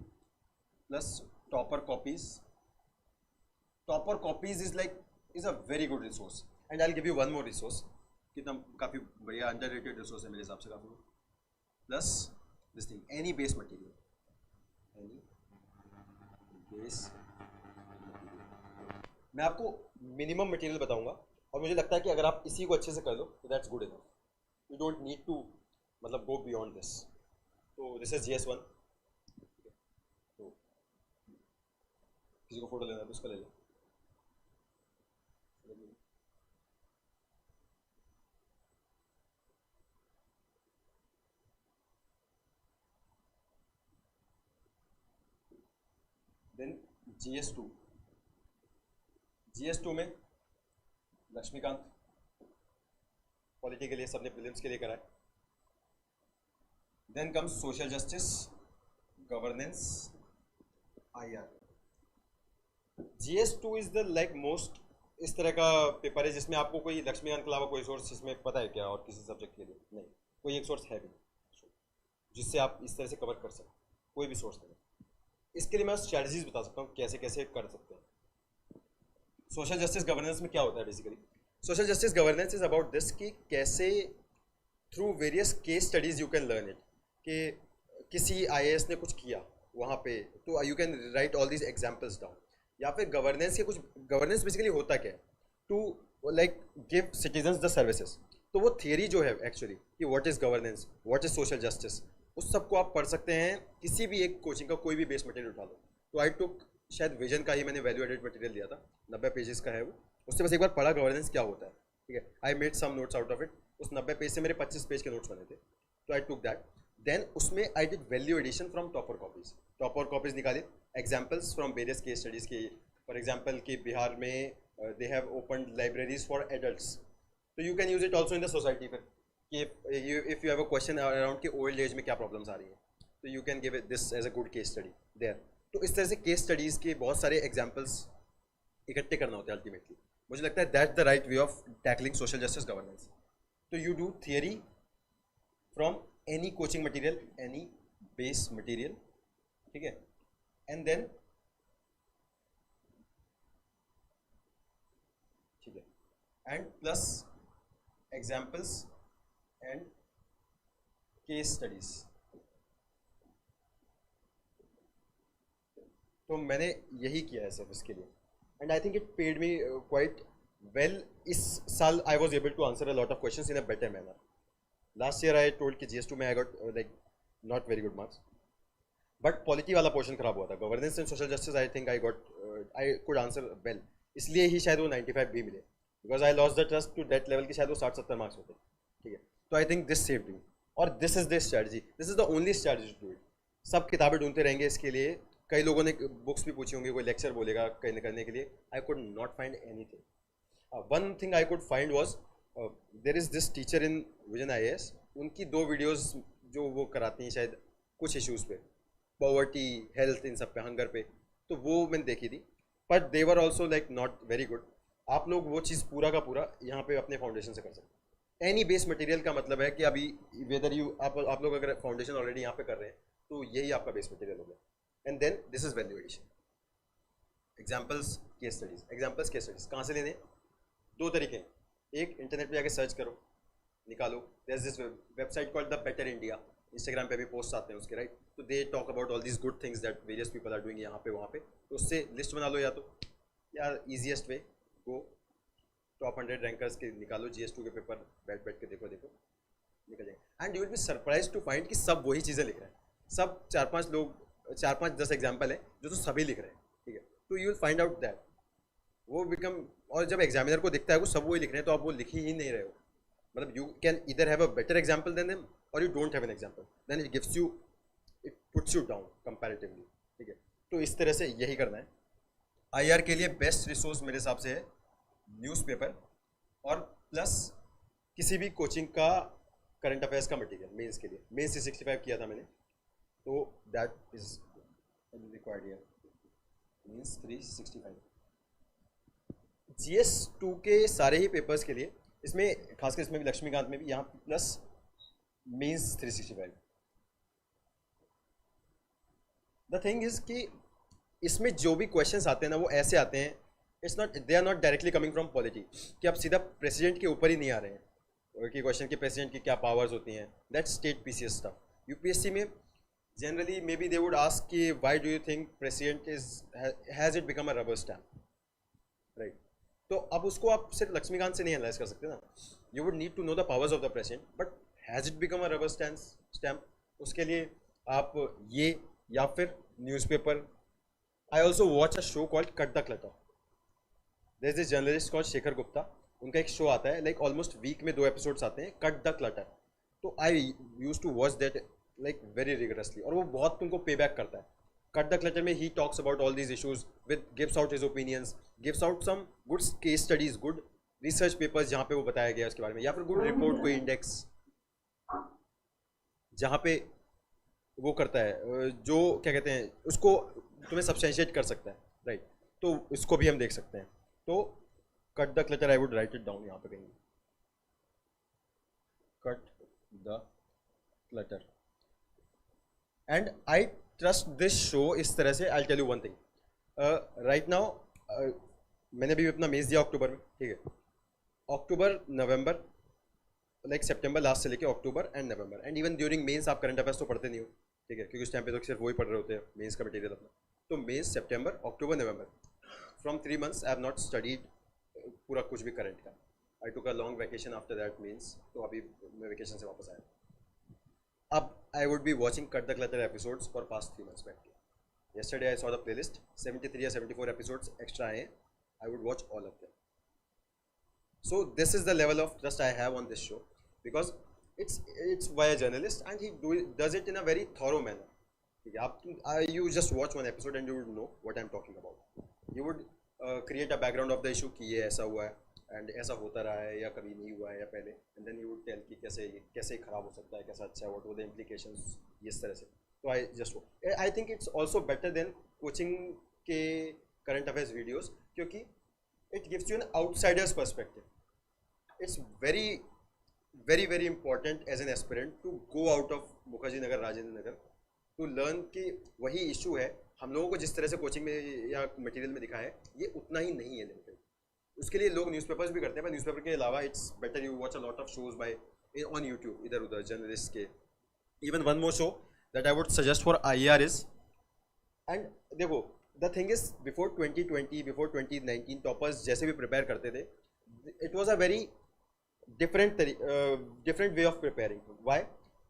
plus topper copies, topper copies is a very good resource and I will give you one more resource, कितना काफ़ी बढ़िया अंडररेटेड रिसोर्स है मेरे हिसाब से, काफ़ी, plus this thing, any base material, any base, मैं आपको मिनिमम मटेरियल बताऊंगा और मुझे लगता है कि अगर आप इसी को अच्छे से कर लो तो that's good enough, you don't need to मतलब गो बियॉन्ड दिस। तो दिस इज GS1, तो किसी को फोटो लेना है तो उसका ले लो। देन GS2 में लक्ष्मीकांत, पॉलिटी के लिए सबने प्रीलिम्स के लिए कराए। Then comes social justice, governance, IR। GS2 is the like most इस तरह का पेपर है जिसमें आपको कोई लक्ष्मीकांत के अलावा कोई सोर्स इसमें पता है क्या, और किसी सब्जेक्ट के लिए नहीं, कोई एक सोर्स है भी जिससे आप इस तरह से कवर कर सकते, कोई भी सोर्स नहीं। इसके लिए मैं स्ट्रैटेजीज बता सकता हूँ कैसे कैसे कर सकते हैं। सोशल जस्टिस गवर्नेंस में क्या होता है basically, social justice governance is about this कि कैसे through various case studies you can learn it, कि किसी IAS ने कुछ किया वहाँ पे, तो you can write all these examples down, या फिर गवर्नेंस के कुछ, गवर्नेंस बेसिकली होता क्या है, to like give citizens the services, तो वो थियरी जो है एक्चुअली कि what is governance, what is social justice, उस सबको आप पढ़ सकते हैं किसी भी एक कोचिंग का कोई भी बेस मटेरियल उठा लो। तो आई टुक शायद विजन का ही मैंने वैल्यू एडेड मटेरियल दिया था, 90 पेजेस का है वो, उससे बस एक बार पढ़ा गवर्नेंस क्या होता है, ठीक है, I made some notes out of it, उस 90 पेज से मेरे 25 पेज के नोट्स बने थे, तो आई टुक दैट। देन उसमें I did value addition from topper copies निकाले, examples from various case studies के, फॉर एग्जाम्पल कि बिहार में they have open libraries for adults, तो you can use it also in the society फिर, कि if you have a question around कि old age में क्या प्रॉब्लम्स आ रही हैं, तो you can give it this as a good case study there. तो इस तरह से केस स्टडीज़ के बहुत सारे एग्जाम्पल्स इकट्ठे करना होता है अल्टीमेटली, मुझे लगता है that the right way of tackling social justice governance. तो you do theory from any coaching material, any base material, ठीक है, एंड देन ठीक है, and plus examples and case studies. तो मैंने यही किया है सिर्फ इसके लिए, and I think it paid me quite well. इस साल I was able to answer a lot of questions in a better manner. Last year I told कि GS2 में I got like not very good marks, but polity वाला portion खराब हुआ था, governance and social justice I think I could answer well, इसलिए ही शायद वो 95 भी मिले, because I lost the trust to that level कि शायद वो 60-70 मार्क्स होते, ठीक है। तो I think this saved me, और this is the strategy, this is the only strategy to it. सब किताबें ढूंढते रहेंगे इसके लिए, कई लोगों ने बुक्स भी पूछी होंगी, कोई लेक्चर बोलेगा कहीं करने के लिए, I could not find anything. One thing I could find was there is this teacher in vision IAS, उनकी 2 वीडियोस जो वो कराती हैं शायद कुछ इश्यूज़ पे, पॉवर्टी, हेल्थ, इन सब पे, हंगर पे, तो वो मैंने देखी थी, but they were also like not very good. आप लोग वो चीज़ पूरा का पूरा यहाँ पे अपने फाउंडेशन से कर सकते हैं। एनी बेस मटेरियल का मतलब है कि अभी वेदर यू आप लोग अगर फाउंडेशन ऑलरेडी यहाँ पे कर रहे हैं तो यही आपका बेस मटेरियल हो गया, and then this is value addition. Examples, case studies, examples, case studies कहाँ से लेने हैं? 2 तरीके हैं, एक इंटरनेट पे जाके सर्च करो, निकालो, there is this website called the better India, Instagram पे भी पोस्ट आते हैं उसके, राइट, तो they talk about all these good things that various people are doing यहाँ पे वहाँ पे, तो उससे लिस्ट बना लो, या तो यार ईजिएस्ट वे गो टॉप 100 रैंकर्स के निकालो, GS2 के पेपर बैठ के देखो निकल जाएंगे, and you will be surprise to find कि सब वही चीज़ें लिख रहे हैं, सब 4-5 लोग 4 5 10 एग्जाम्पल है जो तो सभी लिख रहे हैं, ठीक है, तो you will find out that वो बिकम, और जब एग्जामिनर को दिखता है वो सब वही लिख रहे हैं तो आप वो लिख ही नहीं रहे हो, मतलब यू कैन इधर have a better example then them और you don't have an example, then it gives you, it puts you down comparatively, ठीक है। तो इस तरह से यही करना है। आईआर के लिए बेस्ट रिसोर्स मेरे हिसाब से है न्यूज़पेपर और प्लस किसी भी कोचिंग का करंट अफेयर्स का मटेरियल मेंस के लिए। मेंस 365 किया था मैंने, तो that is required here, mains 365। GS 2 के सारे ही पेपर्स के लिए, इसमें खासकर इसमें भी लक्ष्मीकांत में भी, यहाँ plus mains 365। The thing is कि इसमें जो भी क्वेश्चंस आते हैं ना वो ऐसे आते हैं, it's not, they are not directly coming from polity, कि आप सीधा प्रेसिडेंट के ऊपर ही नहीं आ रहे हैं कि क्वेश्चन कि प्रेसिडेंट की क्या पावर्स होती हैं, that state PCS stuff. UPSC में generally may be they would ask कि why do you think president is has it become a rubber stamp, right. तो अब उसको आप सिर्फ लक्ष्मीकांत से नहीं एनालाइज कर सकते ना, you would need to know the powers of the president, but has it become a rubber stamp, उसके लिए आप ये या फिर newspaper. I also watch a show called cut the clutter, there is this journalist called Shekhar Gupta, उनका एक show आता है लाइक ऑलमोस्ट वीक में 2 एपिसोड्स आते हैं, कट द क्लटर। तो I use to watch that like very rigorously, और वो बहुत तुमको पे बैक करता है। कट द क्लटर में he talks about all these issues with, gives out his opinions, gives out some good case studies, good research papers जहाँ पे वो बताया गया है उसके बारे में, या फिर गुड रिपोर्ट, कोई इंडेक्स जहाँ पे वो करता है, जो क्या कहते हैं उसको तुम्हें सब्सटेंशिएट कर सकता है, राइट। तो इसको भी हम देख सकते हैं। तो cut the clutter, I would write it down यहाँ पे कहीं, cut the clutter, and I trust this show इस तरह से। I tell you one thing, right now मैंने भी अपना मेंस दिया अक्टूबर में, ठीक है, अक्टूबर नवंबर, लाइक सितंबर लास्ट से लेके अक्टूबर एंड नवंबर, एंड इवन ड्यूरिंग मेंस आप करंट अफेयर्स तो पढ़ते नहीं हो, ठीक है, क्योंकि उस टाइम पे तो सिर्फ वही पढ़ रहे होते हैं मेंस का मटेरियल अपना। तो मेंस सितंबर अक्टूबर नवंबर, from 3 months I have not studied पूरा कुछ भी करंट का। I took a long vacation after that means, तो अभी मैं वैकेशन से वापस आया। अब I would be watching cut the clutter episodes for past 3 months back के। yesterday I saw the playlist, 73 या 74 एपिसोड्स एक्स्ट्रा आए हैं, आई would watch all of them. So this is the level of trust I have on this show, because it's by a journalist and he does it in a very thorough manner. ठीक है, आप you just watch one episode and you would know what I'm talking about. You would create a background of the issue कि ये ऐसा हुआ है and ऐसा होता रहा है या कभी नहीं हुआ है या पहले, and then you would tell कि कैसे खराब हो सकता है, कैसा अच्छा है, what were the implications, इस तरह से। तो I think it's also better than coaching के current affairs videos, क्योंकि it gives you an outsider's perspective. It's very important as an aspirant to go out of Mukherjee Nagar, Rajendra Nagar, to learn कि वही issue है, हम लोगों को जिस तरह से कोचिंग में या मटेरियल में दिखा है ये उतना ही नहीं है लिमिटेड। उसके लिए लोग न्यूज़पेपर्स भी करते हैं, पर न्यूज़पेपर के अलावा it's better you watch a lot of shows by on YouTube, इधर उधर जर्नलिस्ट के। Even one more show that I would suggest for IR is, and देखो the thing is before 2020, before 2019 toppers जैसे भी prepare करते थे, it was a very different way of preparing. Why?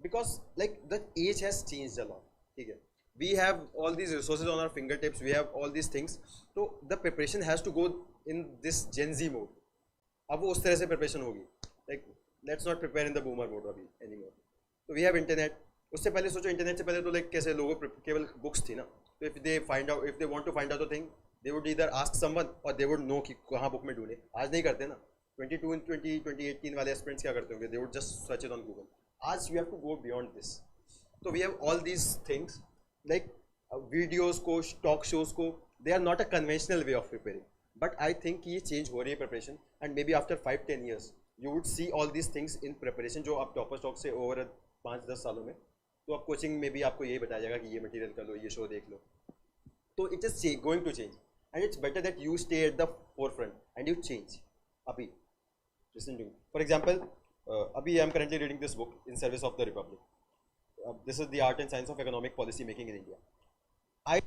Because like the age has changed a lot, ठीक है, we have all these resources on our fingertips, we have all these things, so the preparation has to go in this Gen Z mode. अब वो उस तरह से preparation होगी, like let's not prepare in the boomer mode अभी anymore. So we have internet, उससे पहले सोचो, इंटरनेट से पहले तो लाइक कैसे लोगों केवल बुक्स थी ना, तो if they want to find out the thing, they would either ask someone और दे वुड नो कि कहाँ बुक में ढूंढे। आज नहीं करते ना, 2018 वाले एस्पिरेंट्स क्या करते होंगे, they would just search it on Google. आज we have to go beyond this, तो we have all these things like videos को, टॉक शोज को, they are not a conventional way of preparing, but I think ये change हो रही है preparation, and may be after 5-10 years you would see all these things in preparation, जो आप topper stock से over 5-10 सालों में, तो आप कोचिंग में भी आपको यही बताया जाएगा कि ये मटेरियल कर लो, ये शो देख लो। तो it is going to change, and it's better that you stay at the forefront and you change. अभी listen to me. For example, abhi I am currently reading this book, In Service of the Republic. This is the art and science of economic policy making in India. I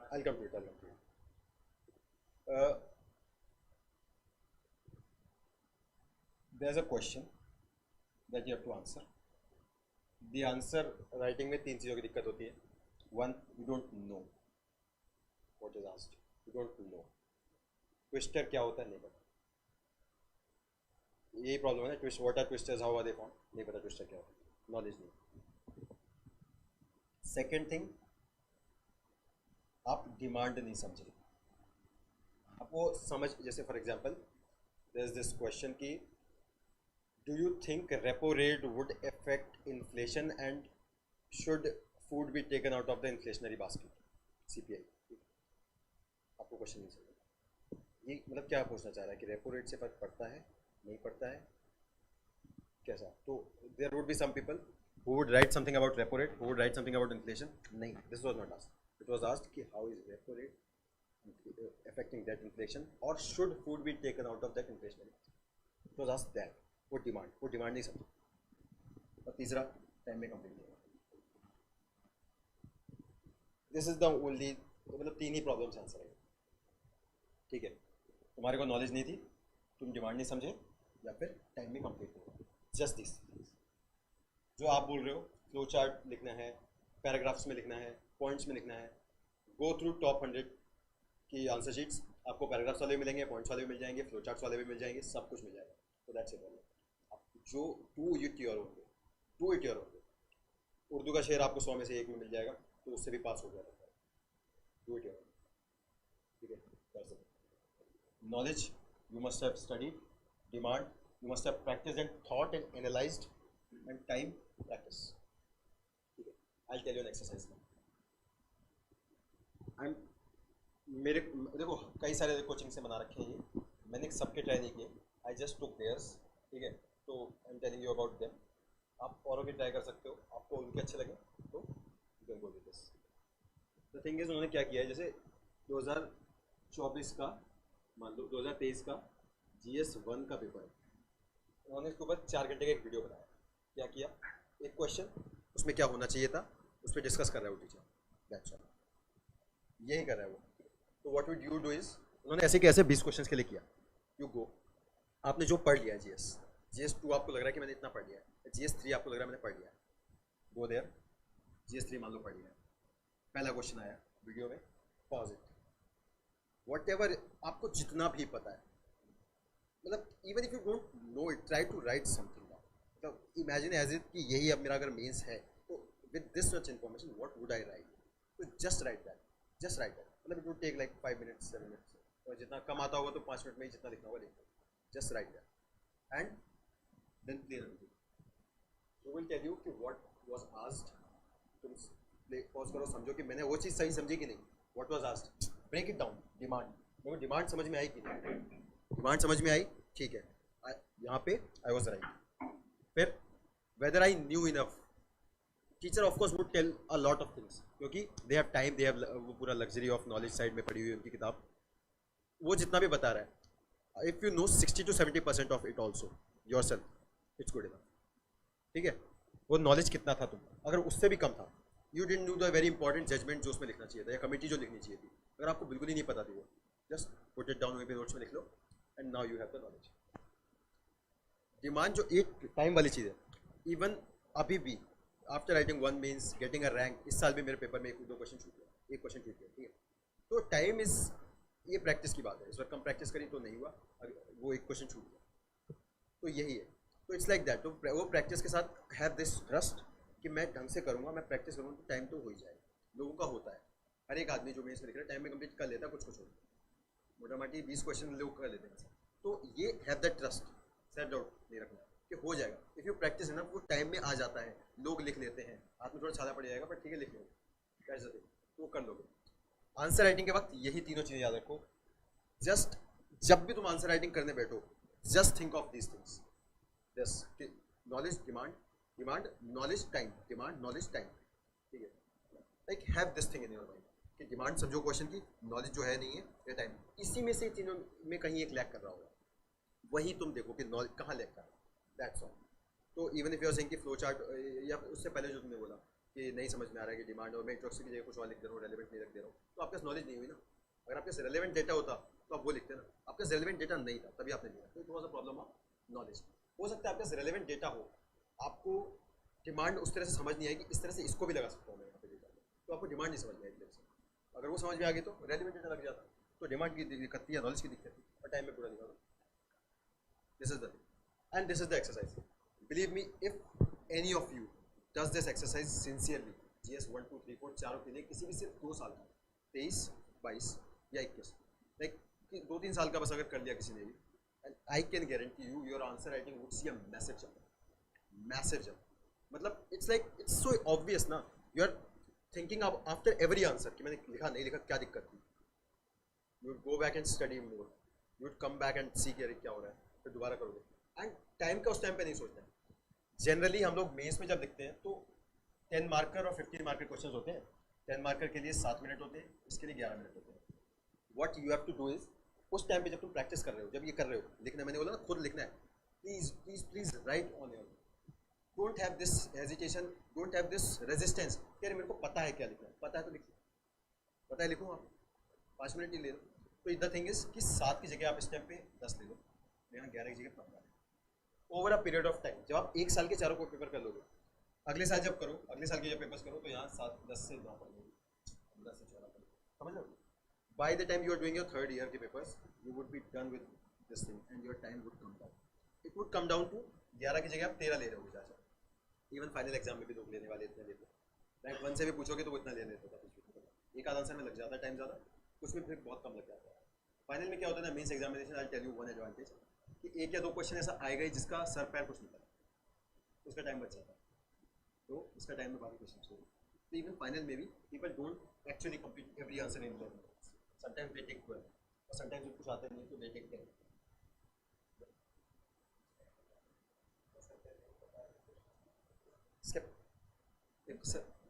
I'll come to it. I'll come to it. There's a question that you have to answer. The answer writing में तीन चीज़ों की दिक्कत होती है. One, you don't know what is asked. You don't know. Twister क्या होता है नहीं पता. यही प्रॉब्लम है ना. Twist, what are twisters? How are they formed? नहीं पता twister क्या होता है. Knowledge नहीं. Second thing, आप डिमांड नहीं समझे. आपको समझ, जैसे for example there is this question की do you think repo rate would affect inflation and should food be taken out of the inflationary basket, CPI. आपको क्वेश्चन नहीं समझ. ये मतलब क्या पूछना चाह रहा है कि रेपो रेट से फर्क पड़ता है नहीं पड़ता है कैसा. तो there would be some people who would write something about repo rate, who would write something about inflation. नहीं, this was not asked. It was asked कि how is repo rate affecting that inflation or should food be taken out of that inflation. It was asked that. वो demand नहीं समझा. और तीसरा time में complete नहीं हुआ. दिस इज द ओनली, मतलब तीन ही प्रॉब्लम्स आंसर है. ठीक है, तुम्हारे को नॉलेज नहीं थी, तुम डिमांड नहीं समझे, या फिर टाइम में कंप्लीट नहीं हुआ. Just this. जो आप बोल रहे हो फ्लो चार्ट लिखना है, पैराग्राफ्स में लिखना है, पॉइंट्स में लिखना है. गो थ्रू टॉप 100 की आंसर शीट्स. आपको पैराग्राफ्स वाले भी मिलेंगे, पॉइंट्स वाले भी मिल जाएंगे, फ्लो चार्ट्स वाले भी मिल जाएंगे, सब कुछ मिल जाएगा. तो दैट्स इट. आप जो to it your own. Urdu का शेर आपको 100 में से 1 में मिल जाएगा, तो उससे भी पास हो जाएगा. Do it your own. ठीक है, that's it. Knowledge you must have studied. Demand you must have practised and thought and analysed. And time practice. ठीक है, I'll tell you an exercise now. मेरे देखो कई सारे कोचिंग से बना रखे हैं ये, मैंने सबके ट्राई नहीं किए. I just took theirs. ठीक है, तो I am telling you about them. आप औरों के ट्राई कर सकते हो, आपको उनके अच्छे लगे तो you can go with this. The thing is उन्होंने क्या किया है, जैसे 2024 का मान लो 2023 का GS1 का पेपर है. उन्होंने इसके ऊपर 4 घंटे का एक वीडियो बनाया. क्या किया, एक क्वेश्चन उसमें क्या होना चाहिए था उस पर डिस्कस कर रहा है वो टीचर. दैट्स ऑल, यही कर रहा है वो. तो what would you do is, उन्होंने ऐसे के ऐसे 20 क्वेश्चंस के लिए किया. यू गो, आपने जो पढ़ लिया है GS2 आपको लग रहा है कि मैंने इतना पढ़ लिया है, GS3 आपको लग रहा है मैंने पढ़ लिया है, गो देयर. GS3 मान लो पढ़ लिया है, पहला क्वेश्चन आया वीडियो में, पॉज इट. वॉट एवर आपको जितना भी पता है, मतलब even if you don't know it, try to write something. Imagine as it कि यही अब मेरा अगर मेंस है, तो with this much information what would I write. तो जस्ट राइट दैट. मतलब it would take like 5 minutes 7 minutes, और जितना कम आता होगा तो 5 मिनट में ही जितना लिखना होगा लिख लो. Just write that and then clear everything. You will tell you कि व्हाट वाज आस्क्ड. तुम पॉज करो, समझो कि मैंने वो चीज़ सही समझी कि नहीं. What was asked, break it down. Demand समझ में आई कि नहीं. डिमांड समझ में आई, ठीक है, यहाँ पे आई वॉज राइट. फिर whether I knew enough, teacher of course would tell a lot of things, क्योंकि they have time, they have वो पूरा luxury of knowledge side में पढ़ी हुई उनकी किताब. वो जितना भी बता रहा है, if you know 60 to 70% of it also yourself, it's good enough. ठीक है, वो knowledge कितना था तुम, अगर उससे भी कम था, you didn't do the very important judgement जो उसमें लिखना चाहिए था या कमेटी जो लिखनी चाहिए थी, अगर आपको बिल्कुल ही नहीं पता थी वो, जस्ट पुट इट डाउन वहीं पे नोट्स में लिख लो and now you have the knowledge. Demand जो एक टाइम वाली चीज़ है, इवन अभी भी after writing one means getting a rank, इस साल भी मेरे पेपर में एक दो क्वेश्चन छूट गया, एक क्वेश्चन छूट गया, ठीक है। तो टाइम इज, ये प्रैक्टिस की बात है, इस बार कम प्रैक्टिस करी तो नहीं हुआ, वो एक क्वेश्चन छूट गया, तो यही है। तो इट्स लाइक दैट, तो वो प्रैक्टिस के साथ हैव दिस ट्रस्ट कि मैं ढंग से करूँगा, मैं प्रैक्टिस करूँगा तो टाइम तो हो ही जाएगा। लोगों का होता है, हर एक आदमी जो मेंस में लिख रहा है टाइम में कंप्लीट कर लेता है, कुछ कुछ होता है, मोटा मोटी 20 क्वेश्चन लोग कर लेते हैं। तो ये have that trust, set doubt नहीं रखना कि हो जाएगा। इफ़ यू प्रैक्टिस है ना, वो टाइम में आ जाता है, लोग लिख लेते हैं, हाथ में थोड़ा छाला पड़ जाएगा पर ठीक है लिख लो, कैसे तो वो कर लोगे। आंसर राइटिंग के वक्त यही तीनों चीज़ें याद रखो। जस्ट जब भी तुम आंसर राइटिंग करने बैठो, just think of these things, just knowledge, demand, demand, knowledge, time, demand, knowledge, time, ठीक है। Like have this thing in your mind कि डिमांड समझो क्वेश्चन की, नॉलेज जो है नहीं है, या टाइम, इसी में से तीनों में कहीं एक लैक कर रहा होगा, वही तुम देखो कि नॉलेज कहाँ लैक कर रहा है, दैट्स ऑल। तो even if you are saying कि फ्लो चार्ट, या उससे पहले जो तुमने बोला कि नहीं समझ में आ रहा है कि डिमांड और मैं इंट्रोडक्शन की जगह कुछ और लिख दे रहा हूँ, रेलेवेंट नहीं रख दे रहा हूँ, तो आपके पास नॉलेज नहीं हुई ना। अगर आपके पास रेलेवेंट डेटा होता तो आप वो लिखते ना, आपके पास रेलेवेंट डेटा नहीं था तभी आपने लिखा, तो it was a problem of knowledge. हो सकता है आपके पास रेलेवेंट डेटा हो, आपको डिमांड उस तरह से समझ नहीं आएगी, इस तरह से इसको भी लगा सकता हूँ मैं यहाँ पे डेटा, तो आपको डिमांड नहीं समझ में आएगी। अगर वो समझ में आ गई तो रेलेवेंट डेटा लग जाता, तो डिमांड की दिक्कत थी या नॉलेज की दिक्कत थी, और टाइम में पूरा दिखा दो। This is the thing and this is the exercise. Believe me, if any of you does this exercise sincerely, GS 1 2 3 4 चारों के लिए, किसी भी सिर्फ 2 साल का, 23 22 या 21, लाइक 2-3 साल का बस अगर कर लिया किसी ने भी, and I can guarantee you your answer writing would see a massive jump, massive jump. मतलब it's like it's so obvious ना, you are thinking after every answer कि मैंने लिखा नहीं लिखा, क्या दिक्कत थी। You would go back and study more, you would come back and see कि अरे क्या हो रहा है, फिर दोबारा करोगे। एंड टाइम का उस टाइम पे नहीं सोचना है। जनरली हम लोग मेंस में जब लिखते हैं तो 10 मार्कर और 15 मार्कर क्वेश्चन होते हैं। 10 मार्कर के लिए 7 मिनट होते हैं, इसके लिए 11 मिनट होते हैं। What you have to do is, उस टाइम पे जब तुम प्रैक्टिस कर रहे हो, जब ये कर रहे हो लिखना, मैंने बोला ना खुद लिखना है, please please please right on your, don't have this hesitation, don't have this resistance कि अरे मेरे को पता है क्या लिखना है, पता है तो लिखो, पता है लिखो, आप 5 मिनट ही ले लो। तो द थिंग इज कि 7 की जगह आप इस टाइम पे 10 ले लो, यहाँ 11 की जगह 15। Over a period of time, जब आप 1 साल के चारों को पेपर कर लोगे, अगले साल जब करो, अगले साल के जब पेपर्स करो, तो यहाँ 10 से 9 पढ़ लोगे, 10 से 14 पढ़ लोगे, समझ लो। By the time you are doing your 3rd year के papers, you would be done with this thing and your time would come down, it would come down to 11 की जगह आप 13 ले रहे हो चाचा। इवन फाइनल एग्जाम में भी लोग लेने वाले इतने लेते हैं, रैंक 1 से भी पूछोगे तो वो इतना ले लेते था, एक आधा आंसर में लग जाता है टाइम ज़्यादा, कुछ में फिर बहुत कम लग जाता है। फाइनल में क्या होता है ना, mains examination, I tell you one advantage कि 1 या 2 क्वेश्चन ऐसा आएगा ही जिसका सर पैर कुछ नहीं पता, उसका टाइम बच जाता है, तो उसका टाइम में बाकी क्वेश्चन हो। तो इवन फाइनल में भी people don't actually complete every answer in 11 minutes, sometimes they take 12 और समटाइम्स कुछ आते नहीं तो they take 10। Skip,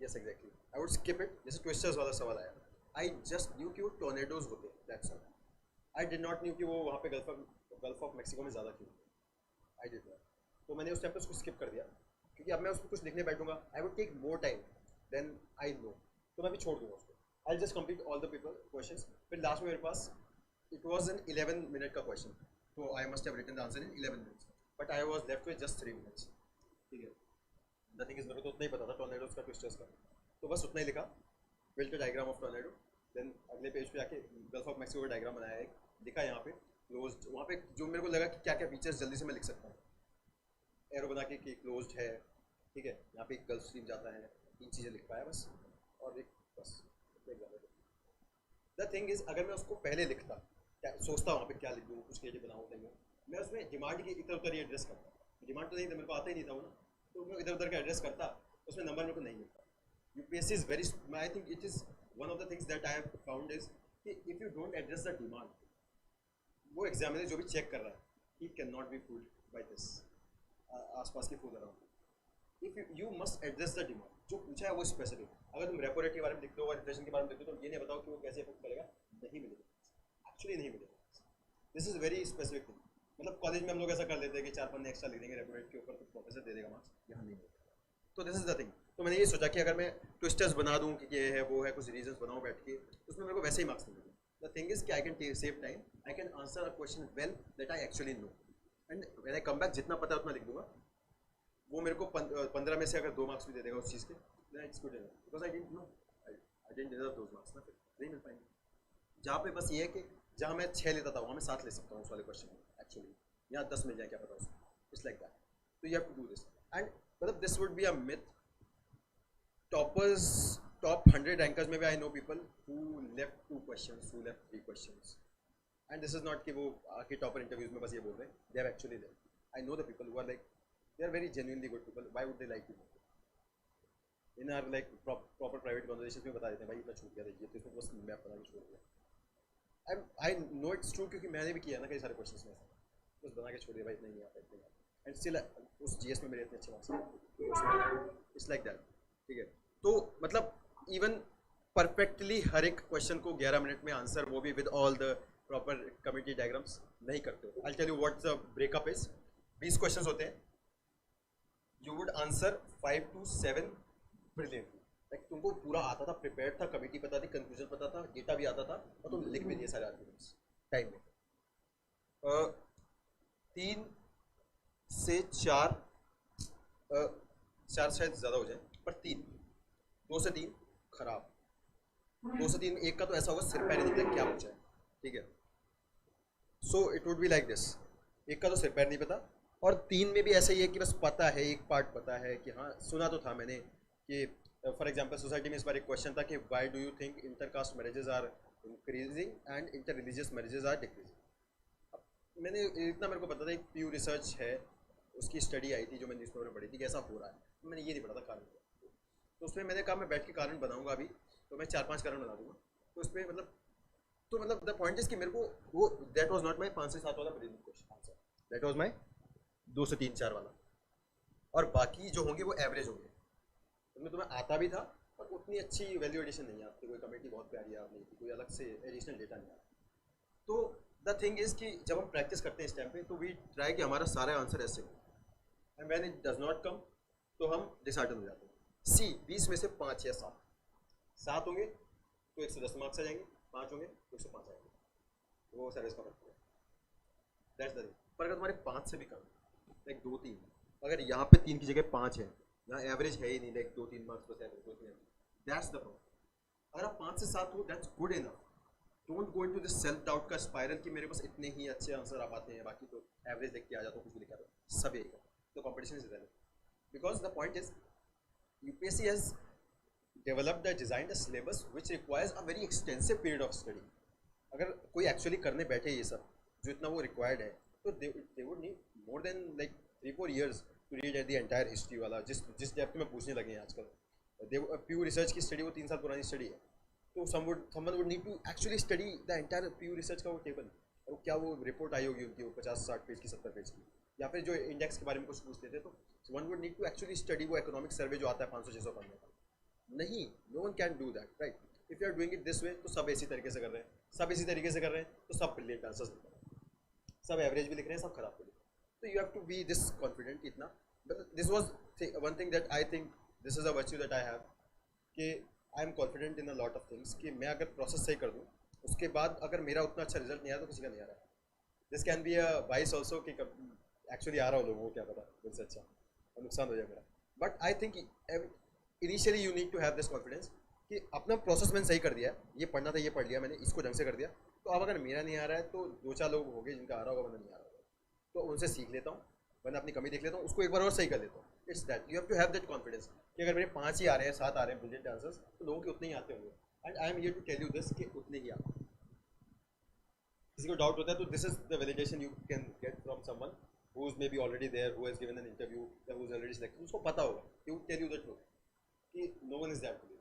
yes exactly, I would skip it. जैसे ट्विस्टर्स वाला सवाल आया, आई जस्ट न्यू कि वो टॉर्नेडोज होते हैं, that's all. I did not new कि वो वहाँ पे गल्फ ऑफ मैक्सिको में ज़्यादा क्यों, आई डिड नॉट। तो मैंने उस टाइम पे उसको स्किप कर दिया, क्योंकि अब मैं उसको कुछ लिखने बैठूंगा, I would take more time than I know, तो मैं भी छोड़ दूंगा उसको। I just complete all the paper questions, फिर लास्ट में मेरे पास इट वाज एन 11 मिनट का क्वेश्चन, तो I must have written the answer in 11 minutes, but I was left with just 3 minutes, ठीक है। द थिंग इज मेरे को तो उतना ही पता था टॉर्नेडोज का, ट्विस्टर्स का, तो बस उतना ही लिखा, built a diagram of tornado, then अगले पेज पे आके गल्फ ऑफ मैक्सिको का डायग्राम बनाया, एक लिखा यहाँ पे क्लोज्ड, वहाँ पे जो मेरे को लगा कि क्या क्या फीचर्स जल्दी से मैं लिख सकता हूँ, एरो बना के कि क्लोज्ड है, ठीक है, यहाँ पे एक गल्फ स्ट्रीम जाता है, 3 चीज़ें लिख पाया बस, और एक बस द थिंग इज, अगर मैं उसको पहले लिखता, क्या सोचता वहाँ पे क्या लिख दूँ, कुछ क्रिएटिव बनाऊँ नहीं, मैं उसमें डिमांड की इधर उधर ही एड्रेस करता, डिमांड तो नहीं था, मेरे को आता ही नहीं था वो ना, तो मैं इधर उधर का एड्रेस करता, उसमें नंबर मेरे को नहीं मिलता। UPSC is very, I think it is one of the things that I have found is कि if you don't address the demand, वो एग्जामिनर जो भी चेक कर रहा है, he can not be fooled by this, आसपास के fool around. If you must address the demand, जो पूछा है वो स्पेसिफिक। अगर तुम रेपो रेट के बारे में लिखते हो और इन्फ्लेशन के बारे में लिखते हो, तो ये नहीं बताओ कि वो कैसे इफेक्ट करेगा, नहीं मिलेगा, एक्चुअली नहीं मिलेगा। This is very specific thing. मतलब कॉलेज में हम लोग ऐसा कर लेते हैं कि 4 पन्ने एक्स्ट्रा लिख देंगे रेपो रेट के ऊपर, तो प्रोफेसर दे देगा मार्क्स, यहाँ नहीं मिलेगा। तो दिस इज द थिंग, तो मैंने ये सोचा कि अगर मैं ट्विस्टर्स बना दूँ कि ये है वो है, कुछ रीजंस बनाऊँ बैठ के, तो उसमें मेरे को वैसे ही मार्क्स मिलेंगे. द थिंग इज कि I can save time, I can answer a question well that I actually know, and when I come back जितना पता है उतना लिख दूंगा. वो मेरे को 15 में से अगर 2 मार्क्स भी दे देगा उस चीज़ के, then it's good enough, because I didn't know, I didn't deserve those marks ना, फिर नहीं मिल पाएंगे. जहाँ पे बस ये है कि जहाँ मैं 6 लेता था वहाँ मैं 7 ले सकता हूँ उस वाले क्वेश्चन में एक्चुअली, यहाँ 10 मिल जाए क्या पता उसको. It's like that. तो you have to do this, and मतलब this would be a myth. Toppers, top 100 rankers में भी I know people who left 2 questions, who left 3 questions, and this is not कि वो आके टॉपर इंटरव्यूज में बस ये बोल रहे हैं, they have actually left. I know the people who are like, they are very genuinely good people. Why would they lie to you? In our like proper private conversations में बता देते हैं भाई इतना छूट गया था ये, तो इसमें बस मैं अपना छोड़ दिया. I know it's true क्योंकि मैंने भी किया ना कई सारे क्वेश्चंस में ऐसा, बस बना के छोड़ दिया भाई इतना ही नहीं आता, इतना ही आता, एंड स्टिल उस जीएस में मेरे इतने अच्छे मार्क्स आए. It's like that. ठीक है, तो मतलब इवन परफेक्टली हर एक क्वेश्चन को 11 मिनट में आंसर, वो भी with all the proper community diagrams नहीं करते हो. I tell you what the breakup is. 20 questions होते हैं, you would answer 5 to 7 brilliantly. Like तुमको पूरा आता था, प्रिपेयर था, कमिटी पता थी, कंक्लूजन पता था, डेटा भी आता था, और तुम लिख भी दिए सारे आर्ग्यूमेंट्स टाइम में. 3 से 4, 4 शायद ज़्यादा हो जाए, पर 3, 2 से 3 खराब, 2 से 3 एक का तो ऐसा होगा सिर पैर नहीं निकला क्या पूछा है. ठीक है, so it would be like this. एक का तो सिर पैर नहीं पता, और 3 में भी ऐसा ही है कि बस पता है, एक पार्ट पता है कि हाँ सुना तो था मैंने कि फॉर एग्जांपल सोसाइटी में इस बार एक क्वेश्चन था कि why do you think intercaste marriages are increasing and interreligious marriages are decreasing. मैंने इतना मेरे को पता था, एक प्यू रिसर्च है, उसकी स्टडी आई थी जो मैंने न्यूज़पेपर में पढ़ी थी कि ऐसा हो रहा है. मैंने ये नहीं पढ़ा था कारण, तो उसमें मैंने कहा मैं बैठ के कारण बनाऊंगा अभी, तो मैं 4-5 कारण बना दूंगा. तो उसमें मतलब द पॉइंट इज कि मेरे को वो दैट वाज नॉट माय 5 से 7 वाला question answer, that was my 2 से 3, 4 वाला, और बाकी जो होंगे वो एवरेज होंगे. उनमें तुम्हें आता भी था पर उतनी अच्छी वैल्यू एडिशन नहीं आती, कोई कमेटी बहुत प्यारी आ नहीं थी, कोई अलग से एडिशनल डेटा नहीं आता. तो द थिंग इज़ कि जब हम प्रैक्टिस करते हैं इस टाइम पे, तो वी ट्राई कि हमारा सारा आंसर ऐसे हो, and when it does not come तो हम डिसहार्टन हो जाते हैं. 20 में से 5 या 7 होंगे तो 110 मार्क्स आ जाएंगे, 5 होंगे तो 105 आएंगे, वो सर्विस का मतलब है. That's the thing. पर अगर तुम्हारे 5 से भी कम, लाइक 2-3, अगर यहाँ पे 3 की जगह 5 है, यहाँ एवरेज है ही नहीं, लाइक 2-3 मार्क्स बस एवरेज, 2-3, दैट्स द प्रॉब्लम. अगर आप 5 से 7 हो, that's good enough. Don't go into this self doubt का स्पाइरल कि मेरे पास इतने ही अच्छे आंसर आ पाते हैं, बाकी तो एवरेज देख के आ जाता हूँ, कुछ भी लिखा था, सब यही का. तो competition is relevant, because the point is UPSC has developed design a syllabus which requires a very extensive period of study. अगर कोई एक्चुअली करने बैठे ये सब जो इतना वो रिक्वायर्ड है, तो they would need more than like 3-4 years to read at the entire history वाला, जिस डेप्थ में पूछने लगे हैं आजकल. प्यू रिसर्च की स्टडी वो 3 साल पुरानी स्टडी है, तो someone would need to actually study the entire Pew research का वो टेबल, और क्या वो रिपोर्ट आई होगी उनकी, वो 50-60 पेज की, 70 पेज की, या फिर जो इंडेक्स के बारे में कुछ पूछते थे, तो one would need to actually study वो इकोनॉमिक सर्वे जो आता है 500-600 पन्ने का. नहीं, no one can do that, right. If you are doing it this way, तो सब इसी तरीके से कर रहे हैं, सब इसी तरीके से कर रहे हैं, तो सब ब्रिलियंट आंसर्स लिख रहे हैं, सब एवरेज भी लिख रहे हैं, सब खराब भी लिख रहे हैं. तो you have to be this confident इतना. But this was one thing that I think this is a virtue that I have, कि I am confident in a lot of things, कि मैं अगर प्रोसेस सही कर दूँ, उसके बाद अगर मेरा उतना अच्छा रिजल्ट नहीं आया तो किसी का नहीं आ रहा है. This can be a vice also कि एक्चुअली आ रहा हो लोगों को क्या पता मुझसे अच्छा, और नुकसान हो जाए मेरा. But I think initially you need to have this confidence कि अपना प्रोसेस मैंने सही कर दिया, ये पढ़ना था ये पढ़ लिया मैंने, इसको ढंग से कर दिया, तो अब अगर मेरा नहीं आ रहा है तो 2-4 लोग होंगे जिनका आ रहा होगा, वरना नहीं आ रहा होगा, तो उनसे सीख लेता हूँ, वरना अपनी कमी देख लेता हूँ, उसको एक बार और सही कर लेता हूँ. It's that you have to have that confidence कि अगर मेरे 5 ही आ रहे हैं, 7 आ रहे हैं ब्रिलियंट आंसर्स, तो लोगों के उतने ही आते होंगे, and I am here to tell you this कि उतने ही आते हैं. किसी को डाउट होता है तो this is the validation you can get from someone who is maybe already there, who has given an interview, या who is already selected. उसको पता होगा, he would tell you the truth कि no one is that good,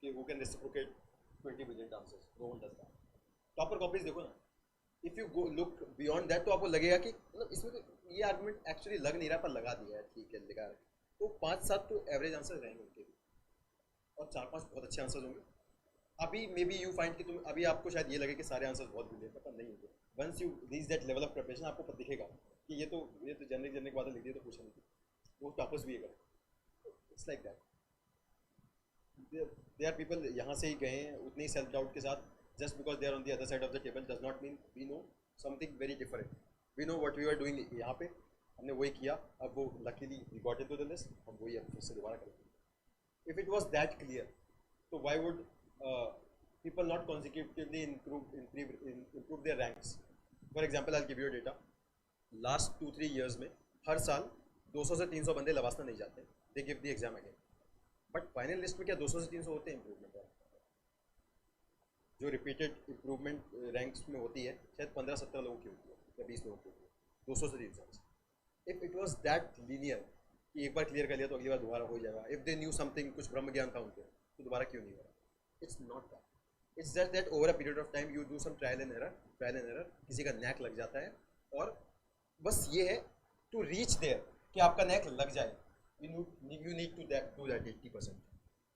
कि who can reciprocate 20 brilliant answers, no one does that. Topper copies देखो ना, if you go look beyond that, तो आपको लगेगा कि मतलब इसमें तो ये आर्गुमेंट एक्चुअली लग नहीं रहा पर लगा दिया है, ठीक है लगा है, तो 5-7 तो एवरेज आंसर रहेंगे उनके भी, और 4-5 बहुत अच्छे आंसर्स होंगे. अभी मे बी यू फाइंड कि तुम अभी आपको शायद ये लगे कि सारे आंसर्स बहुत ब्रिलियंट, पता नहीं होंगे. Once you reach that level of preparation, आपको दिखेगा कि ये तो जनरिक बातें लिख दी तो पूछा नहीं, वो टॉपर्स भी ये करें. It's like that. They are people यहाँ से ही गए हैं उतने ही सेल्फ डाउट के साथ. Just because they are on the other side of the table does not mean we know something very different. We know what we are doing यहाँ पे, हमने वही किया. अब वो luckily we got into the list, हम वही अब फिर से दोबारा करेंगे. If it was that clear, तो why would people not consecutively improve their ranks? For example, I'll give you a data. Last 2-3 years में हर साल 200 से 300 बंदे लवासना नहीं जाते. They give the exam again. But final list में क्या 200 से 300 होते हैं improvement? जो repeated improvement ranks में होती है शायद 15-17 लोगों की होती है या 20 लोगों की होती है 200 से 300. If it was that linear कि एक बार क्लियर कर लिया तो अगली बार दोबारा हो जाएगा. If they knew something, कुछ ब्रह्म ज्ञान था उनको, तो दोबारा क्यों नहीं हो रहा? It's not that. It's just that over a period of time you do some trial and error. किसी का नैक लग जाता है और बस ये है to reach there कि आपका नैक लग जाए. You need to do that 80%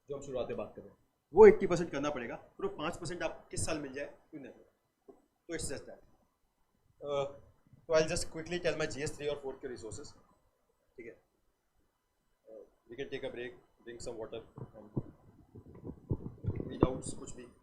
जो हम शुरुआत में बात कर रहे हैं. वो 80% करना पड़ेगा. तो 5% आप किस साल मिल जाए क्यों नहीं. तो it's just that. So I'll just quickly tell my GS3 और 4 के resources. ठीक है. We can take a break, drink some water and read out कुछ भी.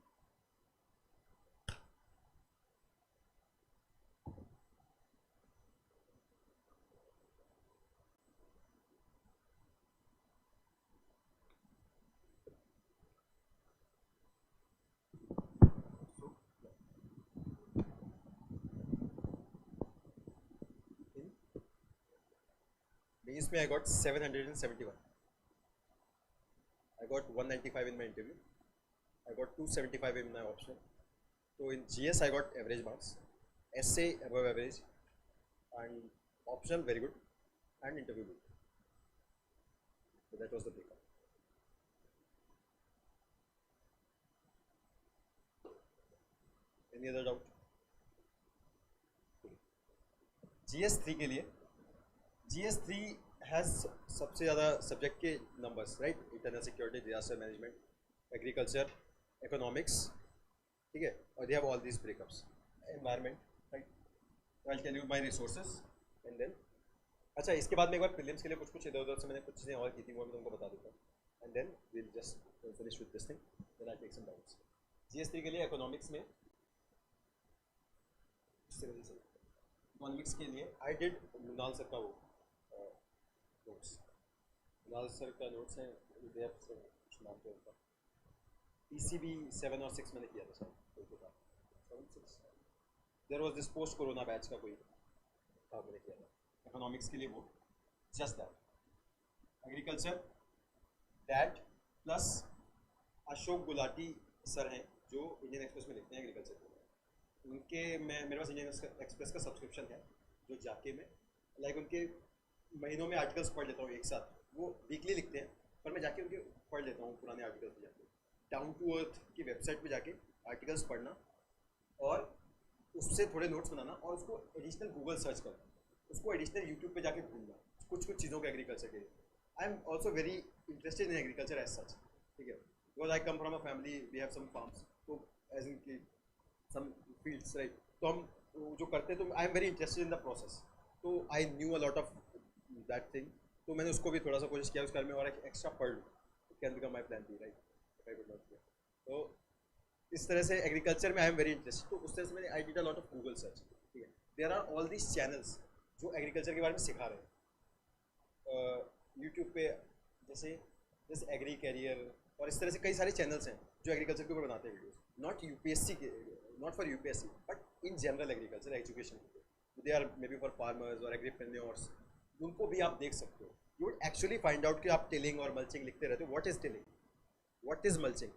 इसमें I got 771. I got 195 in my interview. I got 275 in my optional. So in GS I got average marks, essay above average, and optional very good, and interview good. So that was the breakup. Any other doubt? GS3 के लिए GS3 has सबसे ज़्यादा subject के numbers, right. Internal security, disaster management, agriculture, economics, ठीक है. और they have all these breakups. Environment, right. I will tell you my resources and then. अच्छा, इसके बाद में एक बार प्रीलिम्स के लिए कुछ इधर उधर से मैंने कुछ चीज़ें और की थी, वो मैं तुमको बता देता हूँ. And then will just finish with this thing, then I take some doubts. GS3 के लिए इकोनॉमिक्स में इकोनॉमिक्स के लिए आई डिड मृणाल सर का वो नोट्स. मृणाल सर का नोट्स है, कुछ नाम पे उनका PCB 7 और 6 मैंने किया था sir. 7-6 there was this post corona batch का कोई था, मैंने किया था इकोनॉमिक्स के लिए वो. Just that. Agriculture that plus Ashok Gulati sir हैं जो इंडियन एक्सप्रेस में लिखते हैं एग्रीकल्चर के. उनके मेरे पास इंडियन एक्सप्रेस का सब्सक्रिप्शन है, जो जाके मैं लाइक उनके महीनों में आर्टिकल्स पढ़ लेता हूँ एक साथ. वो वीकली लिखते हैं पर मैं जाके उनके पढ़ लेता हूँ पुराने आर्टिकल्स पे जाके. डाउन टू अर्थ की वेबसाइट पे जाके आर्टिकल्स पढ़ना और उससे थोड़े नोट्स बनाना और उसको एडिशनल गूगल सर्च करना, उसको एडिशनल यूट्यूब पे जाके ढूंढना कुछ चीज़ों के एग्रीकल्चर के लिए. I am also very interested in agriculture as such, ठीक है. Because I come from a family, we have some farms, तो एज इन की सम फील्ड्स, राइट. तो हम जो करते हैं तो I am very interested in the process. तो I knew a lot of that thing. तो मैंने उसको भी थोड़ा सा कोशिश किया उस बारे में और एक्स्ट्रा पढ़ लूँ. It can become my plan B, right. तो इस तरह से एग्रीकल्चर में आई एम वेरी इंटरेस्टेड. तो उस तरह से मैंने I did a lot of Google search, ठीक है. There are all these channels जो एग्रीकल्चर के बारे में सिखा रहे हैं यूट्यूब पे, जैसे एग्री कैरियर और इस तरह से कई सारे चैनल्स हैं जो एग्रीकल्चर के ऊपर बनाते हैं वीडियोस. नॉट यूपीएससी के, not for UPSC but in general agriculture education. They are maybe for farmers और एग्रीप्रेन्योर्स. उनको भी आप देख सकते हो. You would actually find out कि आप टिलिंग और मल्चिंग लिखते रहते हो. What is tilling, what is mulching,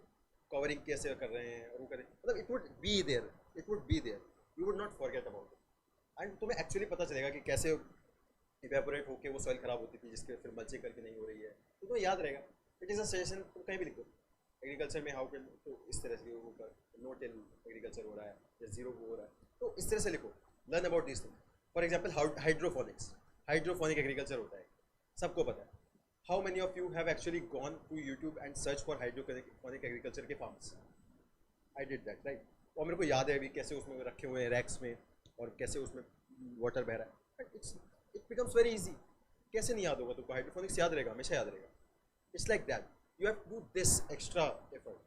covering कैसे कर रहे हैं और वो करें, मतलब it would be there, you would not forget about it. And तुम्हें एक्चुअली पता चलेगा कि कैसे इवेपोरेट होके वो सॉइल खराब होती थी जिसके फिर मल्चिंग करके नहीं हो रही है. तो तुम्हें याद रहेगा. It is a suggestion. तुम कहीं भी लिखो एग्रीकल्चर में हाउ कैन, तो इस तरह से वो कर नो टिल एग्रीकल्चर हो रहा है या जीरो हो रहा है, तो इस तरह से लिखो. Learn about this thing. For example hydroponic agriculture होता है, सबको पता है. How many of you have actually gone to YouTube and search for hydroponic agriculture के farms. I did that, right. और मेरे को याद है अभी कैसे उसमें रखे हुए हैं रैक्स में और कैसे उसमें वाटर बह रहा है. It becomes very easy. कैसे नहीं याद होगा तुमको? हाइड्रोफोनिक्स याद रहेगा, हमेशा याद रहेगा. It's like that, you have to do this extra effort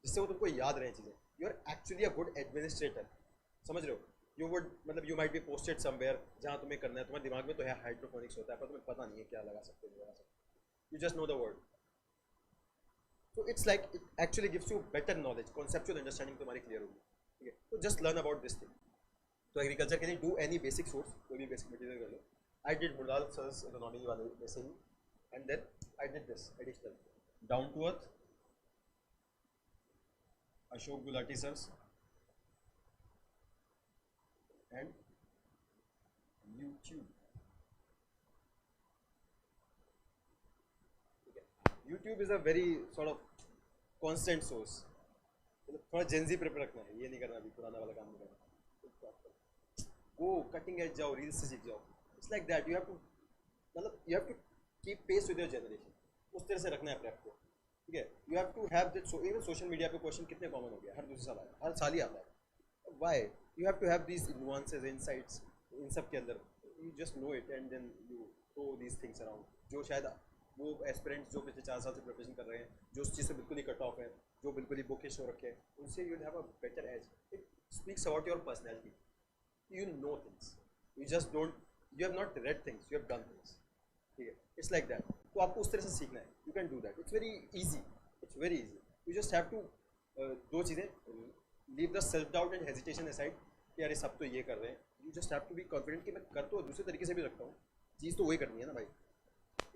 जिससे वो तुमको याद रहे चीज़ें. You are actually a good administrator, समझ रहे हो. यू वुड मतलब you might be posted somewhere जहाँ तुम्हें करना है, तुम्हारे दिमाग में तो है हाइड्रोफोनिक्स होता है पर तुम्हें पता नहीं है क्या लगा सकते हो नहीं लगा सकते. You just know the word. तो it's like it actually gives you better knowledge, conceptual understanding तुम्हारी क्लियर होगी. ठीक है, तो just learn about this thing. तो एग्रीकल्चर के लिए डू एनी बेसिक सोर्स, कोई भी बेसिक मटेरियल कर लो. आई डिड मुरदाल सर्स इकोनॉमी वाले वैसे ही, and then I did this additional down to earth Ashok Gulati sir's and YouTube. YouTube is a very sort of constant source. मतलब थोड़ा जेंजी प्रिपेयर रखना है, ये नहीं करना अभी पुराना वाला काम नहीं करना. वो कटिंग एज जाओ, रील्स से सीख जाओ. It's like that, you have to मतलब you have to keep pace with your generation. उस तरह से रखना है अपने आप को. ठीक है, you have to have that. Even social media पे क्वेश्चन कितने कॉमन हो गया, हर दूसरे साल आया, हर साल ही आता है. Why you have to have these nuances, insights इन सब के अंदर. You just know it and then you throw these things around. जो शायद वो एस्पिरेंट्स जो पिछले 4 साल से प्रिपरेशन कर रहे हैं, जो उस चीज़ से बिल्कुल ही कट ऑफ है, जो बिल्कुल ही बुकिश हो रखे हैं, उनसे you will have a better edge. It speaks about your personality. You know things, you just don't, you have not read things, you have done things. ठीक है, it's like that. तो आपको उस तरह से सीखना है. You can do that. It's very easy. It's very easy. You just have to दो चीज़ें, leave the self doubt and hesitation aside कि यार ये सब तो ये कर रहे हैं. You just have to be confident कि मैं कर तो दूसरे तरीके से भी रखता हूँ, चीज़ तो वही करनी है ना भाई.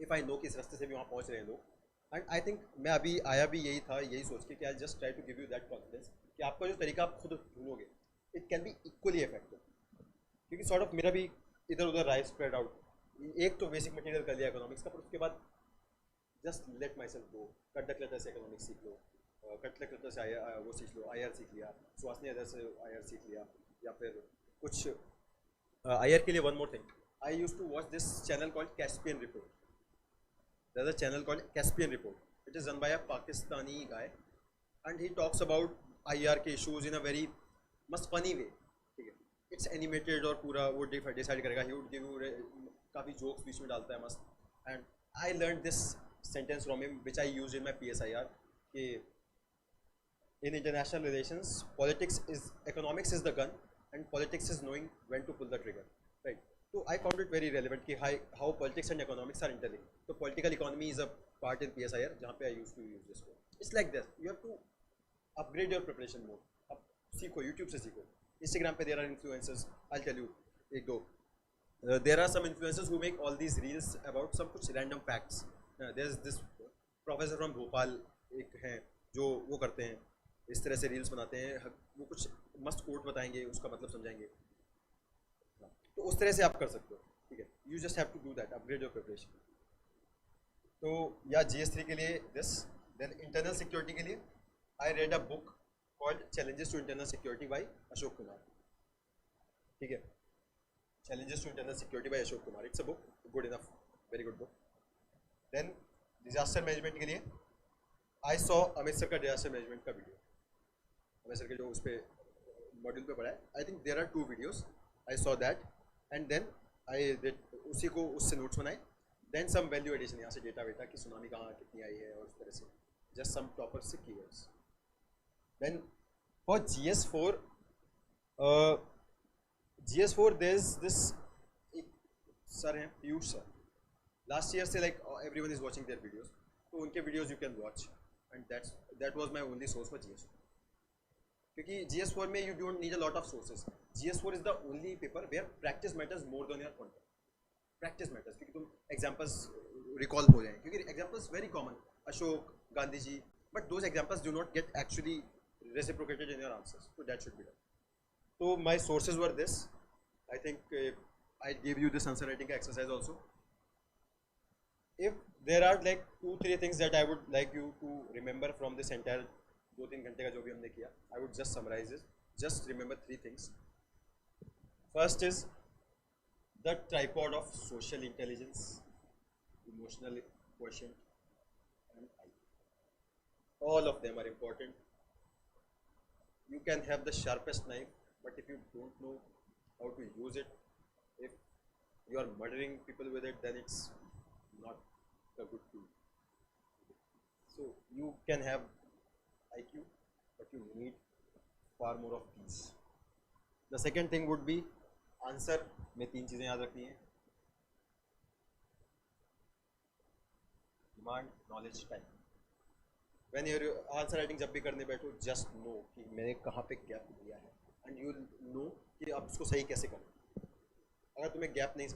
If I know कि इस रास्ते से भी वहाँ पहुँच रहे हैं लोग, एंड आई थिंक मैं अभी आया भी यही था, यही सोच के कि I just try to give you that confidence कि आपका जो तरीका आप खुद ढूंढोगे, it can be equally effective. क्योंकि सॉर्ट ऑफ मेरा भी इधर उधर राइज स्प्रेड आउट. एक तो बेसिक मटेरियल कर लिया इकोनॉमिक्स का, पर उसके बाद just let my self go. Cut clutter से इकोनॉमिक्स सीख लो, कट क्लटर से वो सीख लो, IR सीख लिया, सुहासनी अदर से IR सीख लिया, या फिर कुछ IR के लिए one more thing. I use to watch this channel called Caspian Report. There is a channel called Caspian Report. It is run by a Pakistani guy and he talks about IR के issues in a very मस्त funny way. It's animated और पूरा वो decide करेगा. He would give you काफ़ी जोक्स बीच में डालता है मस्त. And I learn this sentence from him which I use in my PSIR कि in international relations politics is economics is the gun and politics is knowing when to pull the trigger. Right, तो I found it very relevant कि how politics and economics are interlinked. तो political economy is a part in PSIR जहाँ पे I use to use this. It's like this, you have to upgrade your preparation mode. अब सीखो, YouTube से सीखो. Instagram पे there are influencers. I'll tell you एक दो. There are some influencers who make all these reels about some कुछ random facts. There's this professor from Bhopal एक हैं जो वो करते हैं, इस तरह से reels बनाते हैं. वो कुछ मस्त कोट बताएंगे, उसका मतलब समझाएंगे. तो उस तरह से आप कर सकते हो. ठीक है, you just have to do that, upgrade your preparation. तो या GS3 के लिए this, then internal security के लिए I read a book called Challenges to Internal Security by Ashok Kumar. ठीक है, Challenges to Internal Security by Ashok Kumar. It's a book, good enough, very good book. Then disaster management के लिए I saw Amit sir का disaster management का video. Amit sir के जो उस पे मॉड्यूल पे पढ़ा है, I think there are 2 videos. I saw that and then I did उसी को उससे नोट्स बनाए. Then some value addition, यहाँ से डेटा वेटा कि सुनामी कहाँ कितनी आई है और उस तरह से just some topics से keywords. Then for GS4, there's this sir हैं पीयूष सर. Last year से like everyone is watching their videos, तो उनके videos you can watch and that was my only source for GS4. क्योंकि GS4 में you don't need a lot of sources. GS4 is the only paper where practice matters more than your content. Practice matters क्योंकि तुम examples recall हो जाएं, क्योंकि examples very common, Ashok, Gandhi ji, but those examples do not get actually reciprocated in your answers, so that should be done. So my sources were this. I think I gave you this answer writing exercise also. If there are like 2-3 things that I would like you to remember from this entire 2-3 घंटे का जो भी हमने किया, I would just summarize it. Just remember 3 things. First is the tripod of social intelligence, emotional quotient, and I. All of them are important. You can have the sharpest knife, but if you don't know how to use it, if you are murdering people with it, then it's not a good tool. So you can have IQ, but you need far more of these. The second thing would be answer में तीन चीज़ें याद रखनी है, demand, knowledge, time. When your answer writing जब भी करने बैठो, जस्ट नो कि मैंने कहाँ पे गैप दिया है, एंड यू नो कि आप इसको सही कैसे करें. अगर तुम्हें गैप नहीं,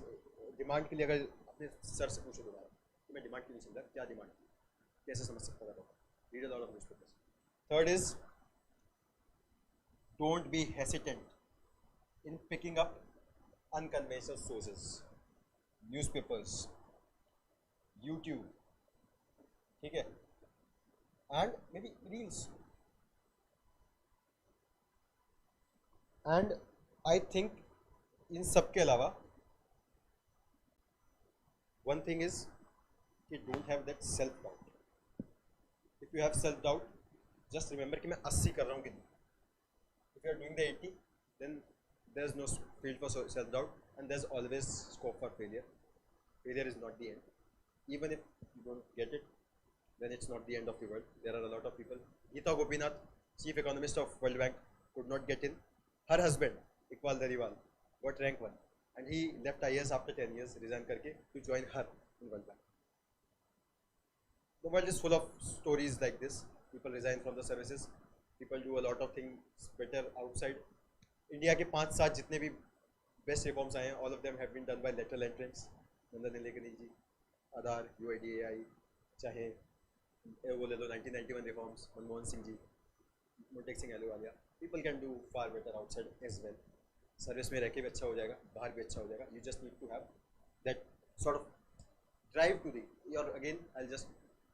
डिमांड के लिए अगर अपने सर से पूछो दोबारा कि मैं डिमांड क्यों नहीं समझा, क्या डिमांड की, कैसे समझ सकता था, read a lot of newspapers. Third is don't be hesitant in picking up unconventional sources, newspapers, YouTube, ठीक है, and maybe reels. And I think इन सब के अलावा one thing is कि don't have that self doubt. If you have self doubt, just remember कि मैं 80 कर रहा हूँ कि नहीं. If you are doing the 80, then there's no field for self doubt, and there's always scope for failure. Failure is not the end. Even if you don't get it, then it's not the end of the world. There are a lot of people. Geeta Gopinath, chief economist of World Bank, could not get in. Her husband, Iqbal Dariwal, got rank 1, and he left IAS after 10 years, resigned करके to join her in World Bank. The world is full of stories like this. People resign from the services. People do a lot of things better outside. India के 5-7 जितने भी best reforms आए हैं, all of them have been done by lateral entrance. Nandan Nilekani ji, Aadhaar, UIDAI, चाहे वो ले लो 1991 reforms, Manmohan Singh ji, Montek Singh Ahluwalia. People can do far better outside as well. Service में रह के भी अच्छा हो जाएगा, बाहर भी अच्छा हो जाएगा. You just need to have that sort of drive to the your. Again I just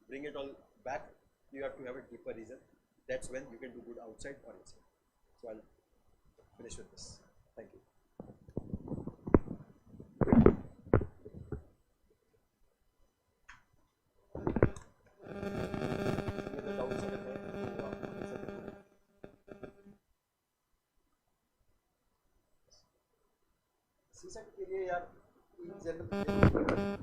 bring it all back. You have to have a deeper reason. That's when you can do good outside और inside. So I finish with this. Thank you. CSAT के लिए यार in general